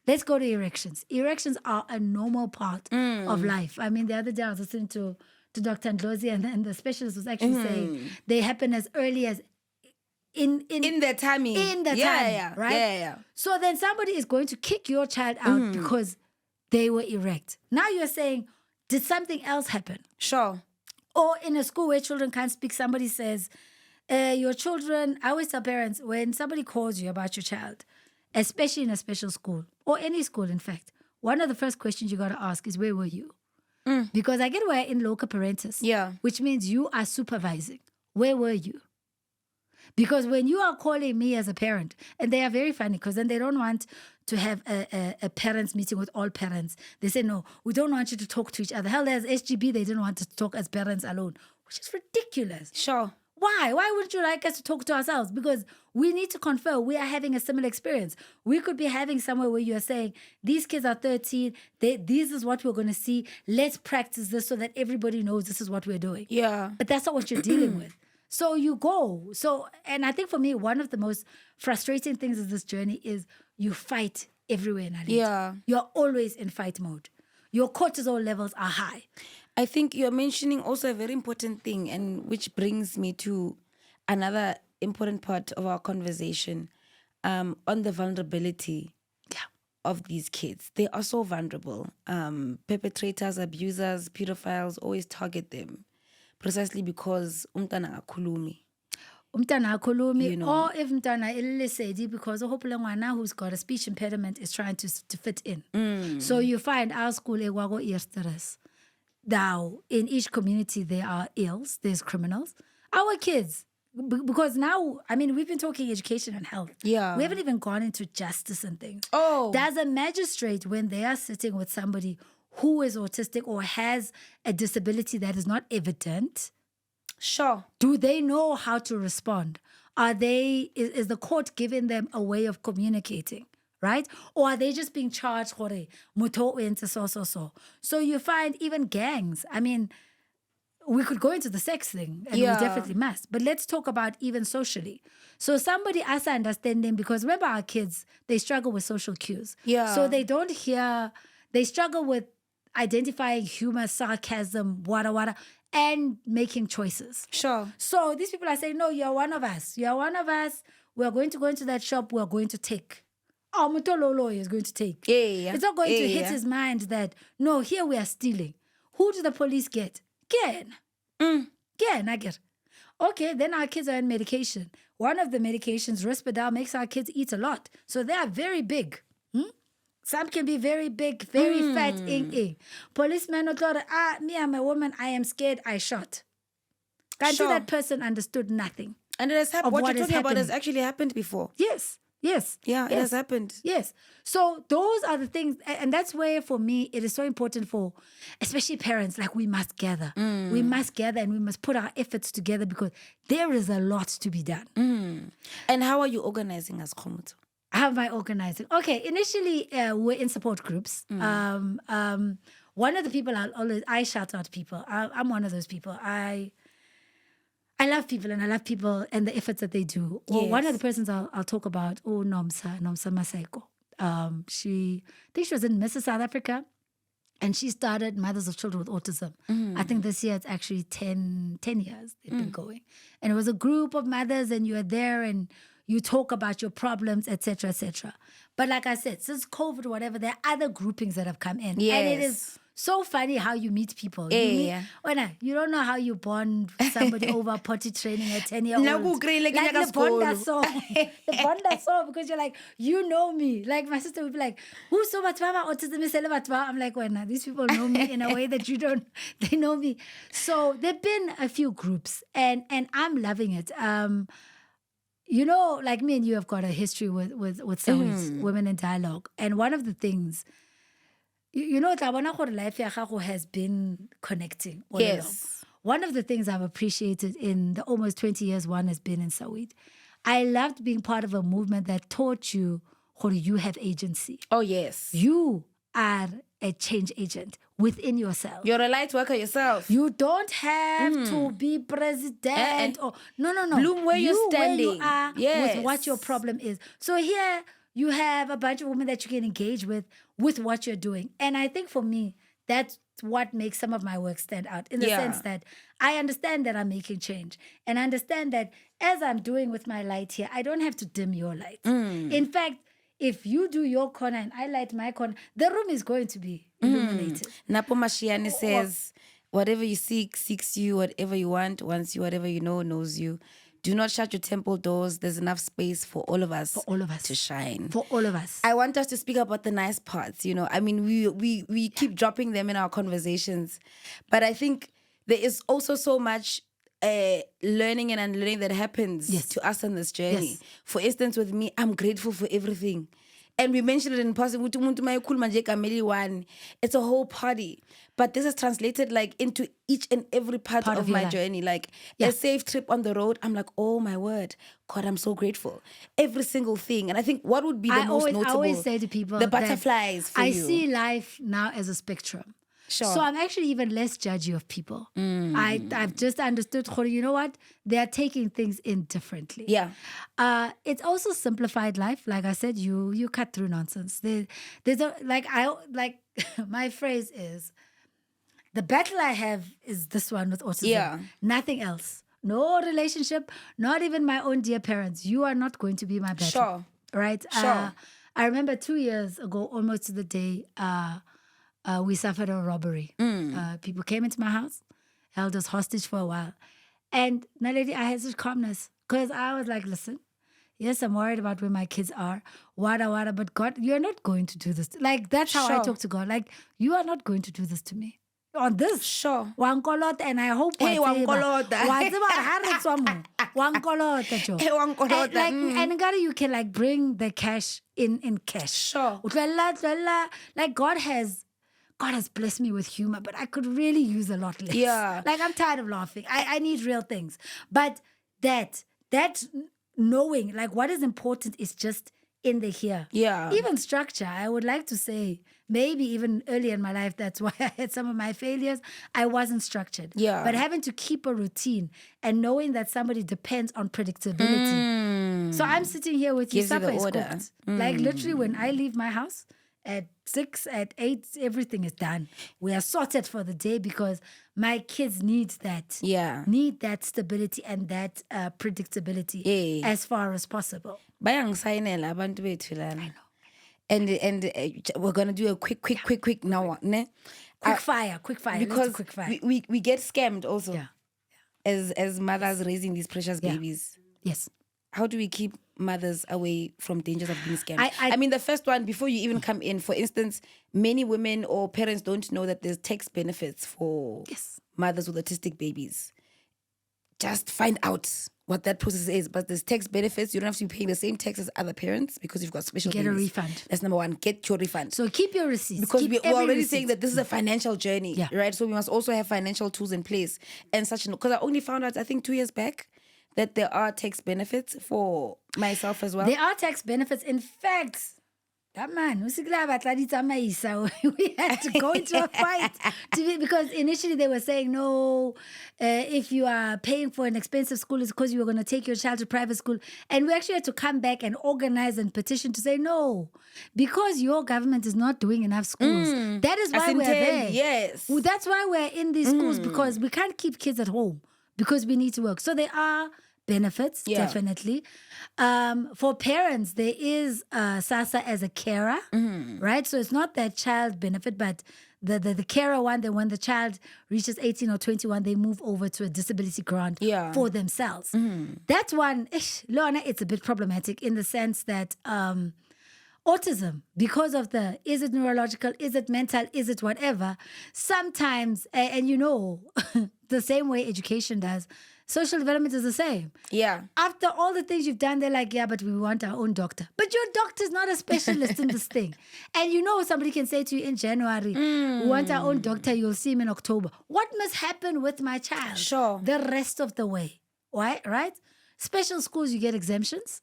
let's go to erections. Erections are a normal part of life. I mean, the other day I was listening to Dr. Ndlozi and the specialist was actually saying they happen as early as in their tummy. In the tummy, right? Yeah. So then somebody is going to kick your child out because they were erect. Now you're saying, did something else happen? Sure. Or in a school where children can't speak, somebody says, your children, I always tell parents, when somebody calls you about your child, especially in a special school, or any school, in fact, one of the first questions you got to ask is, where were you? Because I get we're in loco parentis, which means you are supervising. Where were you? Because when you are calling me as a parent, and they are very funny because then they don't want to have a parents meeting with all parents. They say, no, we don't want you to talk to each other. Hell, as SGB, they didn't want to talk as parents alone, which is ridiculous. Sure. Why? Why wouldn't you like us to talk to ourselves? Because we need to confer. We are having a similar experience. We could be having somewhere where you are saying, these kids are 13. This is what we're going to see. Let's practice this so that everybody knows this is what we're doing. Yeah. But that's not what you're dealing with. So you go. And I think for me, one of the most frustrating things of this journey is you fight everywhere, Naledi. Yeah. You're always in fight mode. Your cortisol levels are high. I think you're mentioning also a very important thing, and which brings me to another important part of our conversation on the vulnerability of these kids. They are so vulnerable. Perpetrators, abusers, pedophiles always target them precisely because umntana akhulumi. Umntana akhulumi, or if umntana ililesedi, because hopefully ngwana who's got a speech impediment is trying to fit in. So you find our school egwago earsteres. Now, in each community, there are ills, there's criminals. Our kids, because now, I mean, we've been talking education and health. Yeah. We haven't even gone into justice and things. Oh. Does a magistrate, when they are sitting with somebody who is autistic or has a disability that is not evident, Sure. do they know how to respond? Is the court giving them a way of communicating? Right? Or are they just being charged? So you find even gangs. I mean, we could go into the sex thing, and we definitely must. But let's talk about even socially. So somebody has to understand them, because remember our kids, they struggle with social cues. Yeah. So they don't hear, they struggle with identifying humor, sarcasm, wada, and making choices. Sure. So these people are saying, no, you're one of us. You're one of us. We're going to go into that shop. We're going to take. Mutololo is going to take. Yeah. It's not going to hit his mind that, no, here we are stealing. Who do the police get? Gen, I get. Okay, then our kids are on medication. One of the medications, Risperdal, makes our kids eat a lot. So they are very big. Some can be very big, very fat. Policeman, me, I'm a woman, I am scared, I shot. Until that person understood nothing. And it has happened. What you're talking about has actually happened before. Yes. Yeah, it has happened. Yes. So those are the things, and that's where for me it is so important for, especially parents, like we must gather. We must gather and we must put our efforts together, because there is a lot to be done. And how are you organizing as Kgomotso? How am I organizing? Okay, initially we're in support groups. One of the people I shout out people. I'm one of those people. I love people, and I love people and the efforts that they do. Well, one of the persons I'll talk about, Nomsa Maseko. I think she was in Mrs. South Africa, and she started Mothers of Children with Autism. I think this year it's actually 10 years they've been going. And it was a group of mothers, and you are there and you talk about your problems, etc., etc. But like I said, since COVID or whatever, there are other groupings that have come in. Yes. And it is so funny how you meet people. You don't know how you bond with somebody over potty training a 10-year-old. Like the bond I saw. The bond I saw, because you're like, you know me. Like my sister would be like, who's so much autism? I'm like, these people know me in a way that you don't. They know me. So there've been a few groups, and I'm loving it. Like me and you have got a history with Women in Dialogue. And one of the things, life has been connecting all along. One of the things I've appreciated in the almost 20 years one has been in Sawit. I loved being part of a movement that taught you you have agency. Oh, yes. You are a change agent within yourself. You're a light worker yourself. You don't have to be president or no. Bloom where you're standing. Where you are with what your problem is. So here you have a bunch of women that you can engage with what you're doing. And I think for me, that's what makes some of my work stand out, in the sense that I understand that I'm making change. And I understand that as I'm doing with my light here, I don't have to dim your light. In fact, if you do your corner and I light my corner, the room is going to be illuminated. Napo Mashiane says, whatever you seek, seeks you. Whatever you want, wants you. Whatever you know, knows you. Do not shut your temple doors. There's enough space for all of us. To shine. For all of us. I want us to speak about the nice parts, I mean, we keep dropping them in our conversations. But I think there is also so much learning and unlearning that happens to us on this journey. For instance, with me, I'm grateful for everything. And we mentioned it in positive. It's a whole party. But this is translated like into each and every part of your my life. journey. Like Yeah. a safe trip on the road. I'm like, oh my word. God, I'm so grateful. Every single thing. And I think what would be the most notable? I always say to people the that butterflies for I you. see life now as a spectrum. Sure. So I'm actually even less judgy of people. I've just understood, you know what? They're taking things in differently. Yeah. It's also simplified life. Like I said, you cut through nonsense. There's my phrase is, the battle I have is this one with autism. Yeah. Nothing else. No relationship, not even my own dear parents. You are not going to be my battle. Sure. Right? Sure. I remember 2 years ago, almost to the day, we suffered a robbery. People came into my house, held us hostage for a while. And Naledi, I had such calmness because I was like, listen, yes, I'm worried about where my kids are. Wada, but God, you're not going to do this. Like, that's how I Sure. talk to God. Like, you are not going to do this to me. On this. Sure. Wankolot, and I hope Hey, wankolota. Wankolota, Jo. Hey, wankolota. And, like, and God, you can like bring the cash in cash. Sure. Like God has blessed me with humor, but I could really use a lot less. Yeah. Like I'm tired of laughing. I need real things. But that knowing like what is important is just in the here. Yeah. Even structure, I would like to say, maybe even early in my life, that's why I had some of my failures. I wasn't structured. Yeah. But having to keep a routine and knowing that somebody depends on predictability. So I'm sitting here with you, Gives you supper the is order. cooked. Like literally when I leave my house, at 6, at 8, everything is done. We are sorted for the day because my kids need that. Yeah. Need that stability and that predictability as far as possible. Bayangisaynela abantu bethu lana. And we're gonna do a quick now, ne? Quick fire. Let's do Because quick fire. we get scammed also. Yeah. As mothers raising these precious babies. Yes. How do we keep mothers away from dangers of being scammed? I I mean, the first one, before you even come in, for instance, many women or parents don't know that there's tax benefits for mothers with autistic babies. Just find out what that process is. But there's tax benefits. You don't have to be paying the same tax as other parents because you've got special Get a babies. refund. That's number one. Get your refund. So keep your receipts. Because Keep we're every already receipt. saying that this is a financial journey, right? So we must also have financial tools in place and such. Because I only found out, I think 2 years back, that there are tax benefits for myself as well. There are tax benefits. In fact, that man, we had to go into a fight because initially they were saying, no, if you are paying for an expensive school, it's because you were going to take your child to private school. And we actually had to come back and organize and petition to say, no, because your government is not doing enough schools. That is why we're there. Yes. Well, that's why we're in these schools, because we can't keep kids at home because we need to work. So there are benefits, definitely. For parents, there is SASA as a carer, right? So it's not that child benefit, but the carer one, then when the child reaches 18 or 21, they move over to a disability grant for themselves. That one, Lorna, it's a bit problematic in the sense that autism, because of is it neurological, is it mental, is it whatever, sometimes, and you know, the same way education does, social development is the same. Yeah. After all the things you've done, they're like, yeah, but we want our own doctor. But your doctor's not a specialist in this thing. And you know, somebody can say to you in January, we want our own doctor, you'll see him in October. What must happen with my child? Sure. The rest of the way. Why? Right? Special schools, you get exemptions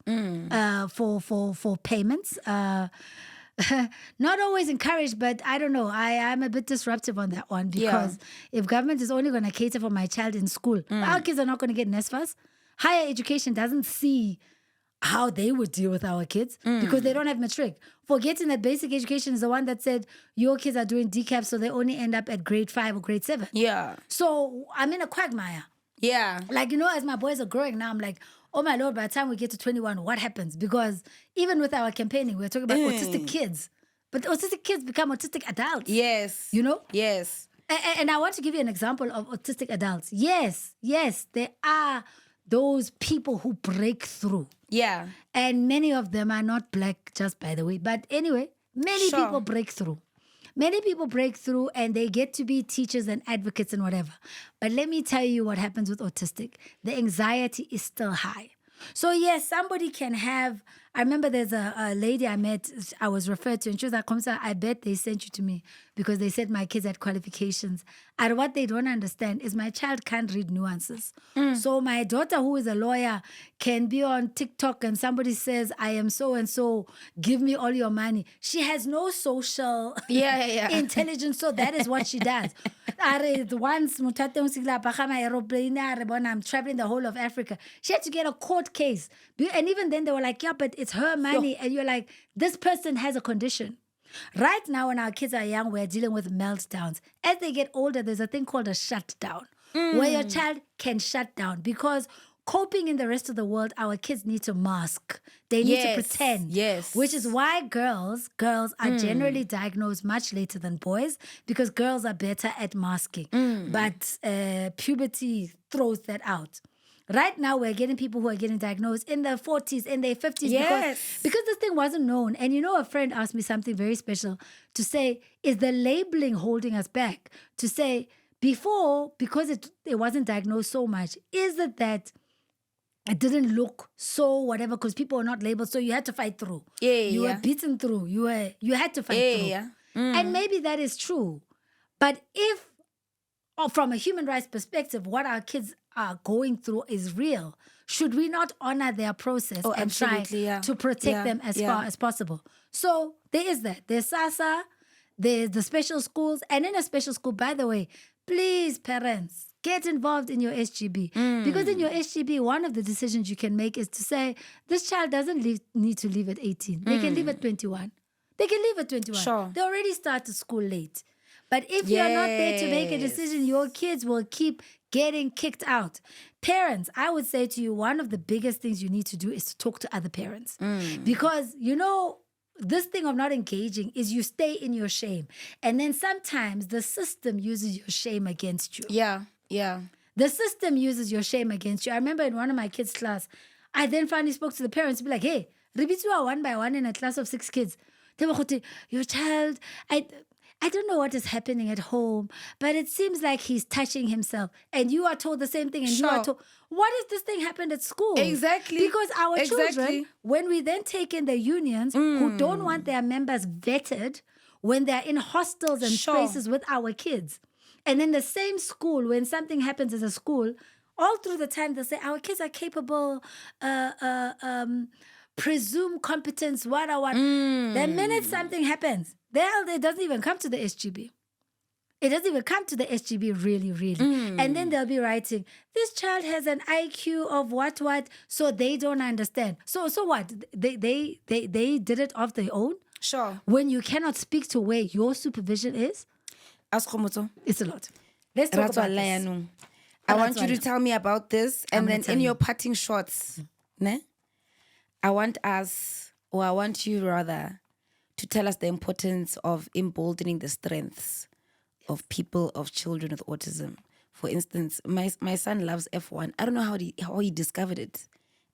for payments. Not always encouraged, but I don't know. I'm a bit disruptive on that one because if government is only going to cater for my child in school, our kids are not going to get NSFAS. Higher education doesn't see how they would deal with our kids because they don't have matric. Forgetting that basic education is the one that said your kids are doing decap, so they only end up at grade 5 or grade 7. Yeah. So I'm in a quagmire. Yeah. Like, you know, as my boys are growing now, I'm like, oh my Lord, by the time we get to 21, what happens? Because even with our campaigning, we're talking about autistic kids. But autistic kids become autistic adults. Yes. You know? Yes. And I want to give you an example of autistic adults. Yes, there are those people who break through. Yeah. And many of them are not black, just by the way. But anyway, many people break through. Many people break through and they get to be teachers and advocates and whatever. But let me tell you what happens with autistic. The anxiety is still high. So yes, somebody can have I remember there's a lady I met, I was referred to, and she was like, Kgomotso, I bet they sent you to me because they said my kids had qualifications. And what they don't understand is my child can't read nuances. So my daughter, who is a lawyer, can be on TikTok and somebody says, I am so and so, give me all your money. She has no social intelligence, so that is what she does. Once I'm traveling the whole of Africa, she had to get a court case. And even then they were like, yeah, but it's her money. And you're like, this person has a condition. Right now, when our kids are young, we're dealing with meltdowns. As they get older, there's a thing called a shutdown, where your child can shut down because coping in the rest of the world, our kids need to mask. They need to pretend. Yes. Which is why girls are generally diagnosed much later than boys because girls are better at masking. But puberty throws that out. Right now, we're getting people who are getting diagnosed in their 40s, in their 50s, because this thing wasn't known. And a friend asked me something very special to say, is the labeling holding us back? To say, before, because it wasn't diagnosed so much, is it that it didn't look so whatever because people were not labeled, so you had to fight through. You were beaten through. You had to fight through. And maybe that is true. But if, from a human rights perspective, what our kids are going through is real, should we not honor their process and try to protect them as far as possible? So there is that. There's SASA, there's the special schools, and in a special school, by the way, please, parents, get involved in your SGB. Because in your SGB, one of the decisions you can make is to say, this child doesn't need to leave at 18. They can leave at 21. They can leave at 21. Sure. They already started school late. But if you're not there to make a decision, your kids will keep getting kicked out. Parents, I would say to you, one of the biggest things you need to do is to talk to other parents. Because, this thing of not engaging is you stay in your shame. And then sometimes the system uses your shame against you. Yeah. The system uses your shame against you. I remember in one of my kids' class, I then finally spoke to the parents, be like, hey, Ribitsu one by one in a class of 6 kids. They were like, your child, I don't know what is happening at home, but it seems like he's touching himself. And you are told the same thing. And you are told, what if this thing happened at school? Exactly. Because our children, when we then take in the unions who don't want their members vetted, when they're in hostels and spaces with our kids. And then the same school, when something happens as a school, all through the time they'll say, our kids are capable, presume competence, what. The minute something happens, it doesn't even come to the SGB. It doesn't even come to the SGB really. And then they'll be writing, this child has an IQ of what, so they don't understand. So what? They did it of their own? Sure. When you cannot speak to where your supervision is? Ask Kgomotso. It's a lot. Let's talk about this. I want you to tell me about this, and then in your parting shots, I want you rather to tell us the importance of emboldening the strengths of people, of children with autism. For instance, my son loves F1. I don't know how he discovered it.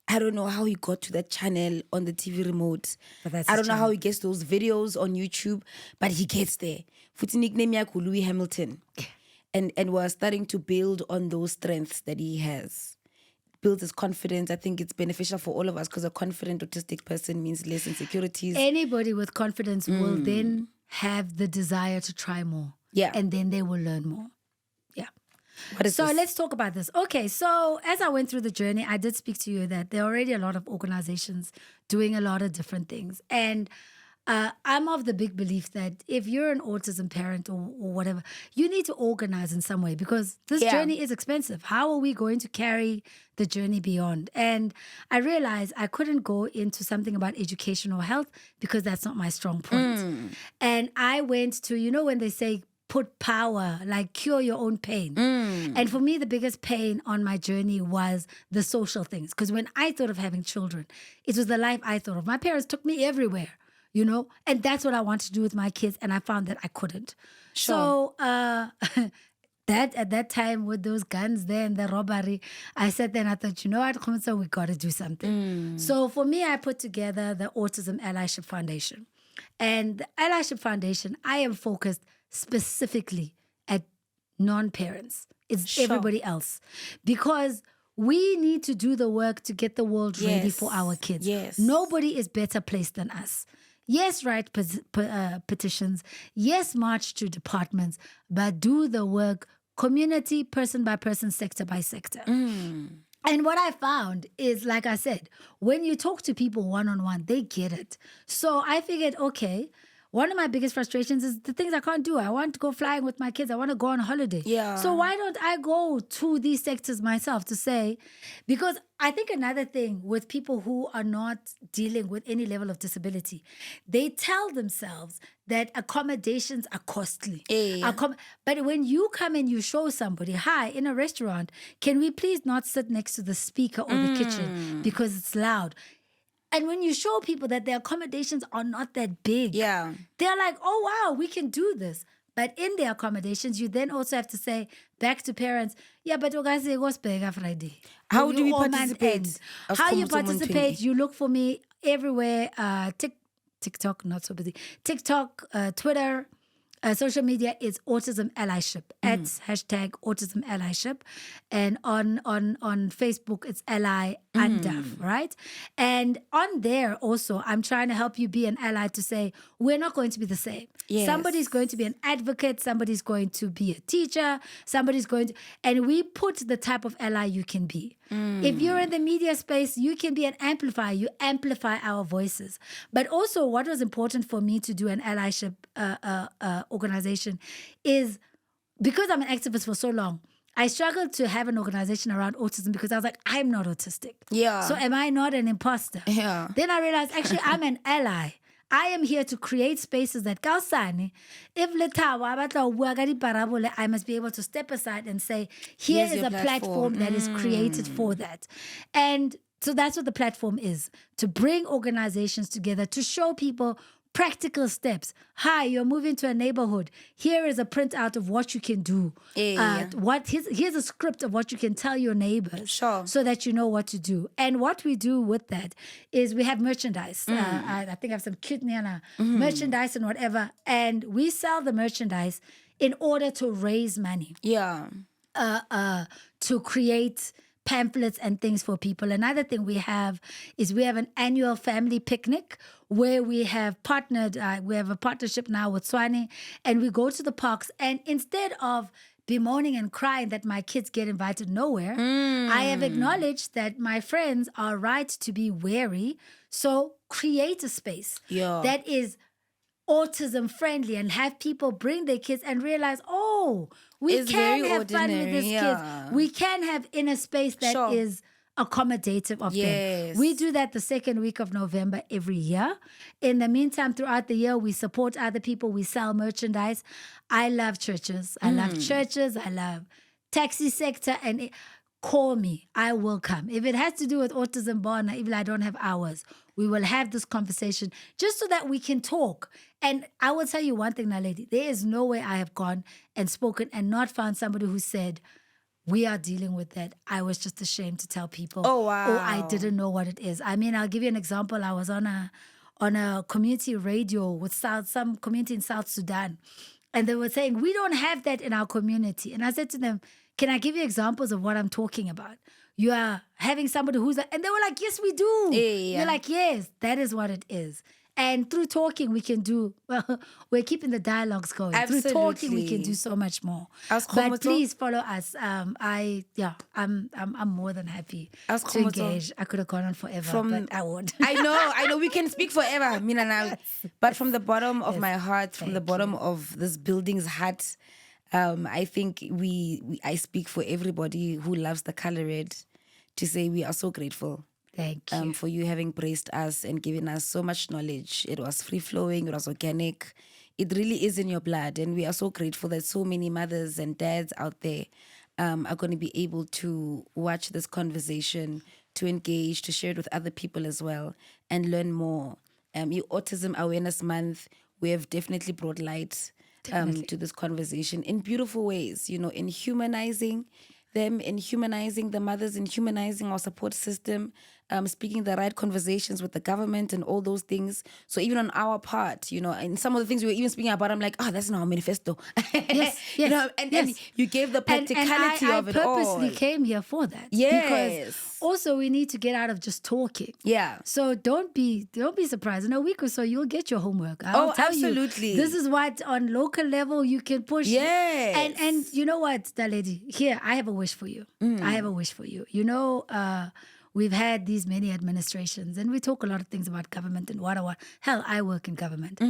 I don't know how he got to that channel on the TV remote. I don't know how he gets those videos on YouTube, but he gets there. Futhi nickname yakho Louis Hamilton. And we're starting to build on those strengths that he has. Builds his confidence. I think it's beneficial for all of us because a confident autistic person means less insecurities. Anybody with confidence will then have the desire to try more. Yeah. And then they will learn more. Yeah. Let's talk about this. Okay, so as I went through the journey, I did speak to you that there are already a lot of organizations doing a lot of different things. And I'm of the big belief that if you're an autism parent or whatever, you need to organize in some way because this journey is expensive. How are we going to carry the journey beyond? And I realized I couldn't go into something about education or health because that's not my strong point. And I went to, when they say put power, like cure your own pain. And for me, the biggest pain on my journey was the social things. Because when I thought of having children, it was the life I thought of. My parents took me everywhere. And that's what I wanted to do with my kids, and I found that I couldn't. Sure. So that at that time with those guns there and the robbery, I sat there and I thought, you know what, Kgomotso, we got to do something. So for me, I put together the Autism Allyship Foundation. And the Allyship Foundation, I am focused specifically at non-parents. It's everybody else. Because we need to do the work to get the world ready for our kids. Yes. Nobody is better placed than us. Yes, write petitions. Yes, march to departments, but do the work community, person by person, sector by sector. And what I found is, like I said, when you talk to people one-on-one, they get it. So I figured, okay, one of my biggest frustrations is the things I can't do. I want to go flying with my kids. I want to go on holiday. Yeah. So why don't I go to these sectors myself to say, because I think another thing with people who are not dealing with any level of disability, they tell themselves that accommodations are costly. Yeah. But when you come and you show somebody, hi, in a restaurant, can we please not sit next to the speaker or the kitchen because it's loud? And when you show people that their accommodations are not that big, Yeah. they're like, oh, wow, we can do this. But in their accommodations, you then also have to say back to parents, yeah, but Friday. How do we all month participate end. as How you Kgomotso participate, 120? you look for me everywhere. TikTok, not so busy. TikTok, Twitter, social media is Autism Allyship at hashtag Autism Allyship, and on Facebook it's ally undaf, right? And on there also, I'm trying to help you be an ally to say we're not going to be the same. Yes. Somebody's going to be an advocate, somebody's going to be a teacher, somebody's going to, and we put the type of ally you can be. If you're in the media space, you can be an amplifier. You amplify our voices. But also, what was important for me to do an allyship organization is because I'm an activist for so long, I struggled to have an organization around autism because I was like, I'm not autistic. Yeah. So am I not an imposter? Yeah. Then I realized, actually, I'm an ally. I am here to create spaces that Kausani, if Letawa batla bua ka diparabole, I must be able to step aside and say, here Here's is your a platform that is created for that. And so that's what the platform is, to bring organizations together, to show people practical steps. Hi, you're moving to a neighborhood. Here is a printout of what you can do. Yeah. Here's a script of what you can tell your neighbors, Sure. so that you know what to do. And what we do with that is we have merchandise. I think I have some cute merchandise and whatever. And we sell the merchandise in order to raise money, Yeah. to create pamphlets and things for people. Another thing we have is we have an annual family picnic where we have partnered, we have a partnership now with Swane, and we go to the parks, and instead of bemoaning and crying that my kids get invited nowhere, I have acknowledged that my friends are right to be wary. So create a space Yeah. that is autism friendly and have people bring their kids and realize, oh, we It's can very have fun with ordinary, these yeah. kids. We can have in a space that Sure. is accommodative of them. Yes. We do that the second week of November every year. In the meantime, throughout the year, we support other people. We sell merchandise. I love churches. I love churches. I love taxi sector. And call me. I will come. If it has to do with autism, Bona, even I don't have hours, we will have this conversation just so that we can talk. And I will tell you one thing, Naledi, there is no way I have gone and spoken and not found somebody who said, we are dealing with that. I was just ashamed to tell people. Oh, wow. Or I didn't know what it is. I mean, I'll give you an example. I was on a community radio with some community in South Sudan. And they were saying, we don't have that in our community. And I said to them, can I give you examples of what I'm talking about? You are having somebody who's... And they were like, yes, we do. Yeah. They're like, yes, that is what it is. And through talking, we can do... Well, we're keeping the dialogues going. Absolutely. Through talking, we can do so much more. As But Kgomotso- please follow us. I'm more than happy As to Kgomotso- engage. I could have gone on forever, but I won't. I know. We can speak forever, Mina now. But from the bottom of my heart, from the bottom of this building's heart, I think I speak for everybody who loves the color red to say we are so grateful. Thank you. For you having braced us and given us so much knowledge. It was free-flowing, it was organic. It really is in your blood. And we are so grateful that so many mothers and dads out there are going to be able to watch this conversation, to engage, to share it with other people as well, and learn more. Your Autism Awareness Month, we have definitely brought light to this conversation in beautiful ways, in humanizing them, in humanizing the mothers, in humanizing our support system, speaking the right conversations with the government and all those things. So even on our part, you know, and some of the things we were even speaking about, I'm like, oh, that's not our manifesto. Yes, You yes, know, and you gave the practicality I of it all. purposely came here for that. Yes. Because also we need to get out of just talking. Yeah. So don't be surprised. In a week or so, you'll get your homework. I'll tell absolutely. you. This is what on local level you can push. Yes. And you know what, Naledi? Here, I have a wish for you. I have a wish for you. You know, we've had these many administrations and we talk a lot of things about government and what. Hell, I work in government.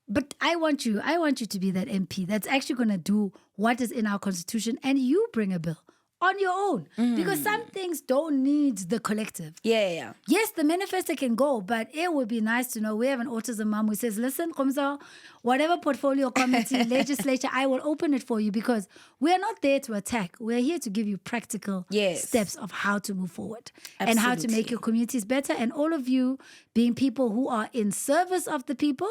But I want you to be that MP that's actually going to do what is in our constitution, and you bring a bill on your own. Because some things don't need the collective. Yeah. Yes, the manifesto can go, but it would be nice to know. We have an autism mom who says, listen, Kgomotso, whatever portfolio committee, legislature, I will open it for you, because we are not there to attack. We're here to give you practical steps of how to move forward and how to make your communities better. And all of you being people who are in service of the people,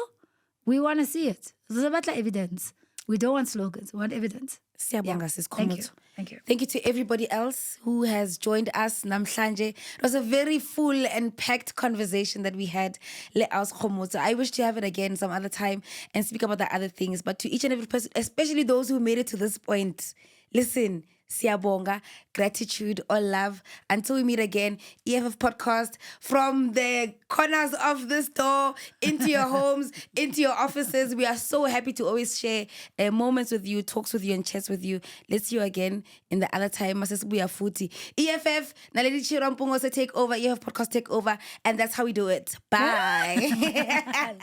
we want to see it. It's about evidence. We don't want slogans. We want evidence. Siyabonga, sis Thank Kgomotso. you. Thank you to everybody else who has joined us namhlanje. It was a very full and packed conversation that we had. Let us Kgomotso. I wish to have it again some other time and speak about the other things. But to each and every person, especially those who made it to this point, listen, siyabonga, gratitude, all love. Until we meet again, EFF podcast, from the corners of this door into your homes, into your offices. We are so happy to always share moments with you, talks with you, and chats with you. Let's see you again in the other time. We are footy. EFF, Naledi Chirwa-Mpungose take over, EFF podcast take over, and that's how we do it. Bye.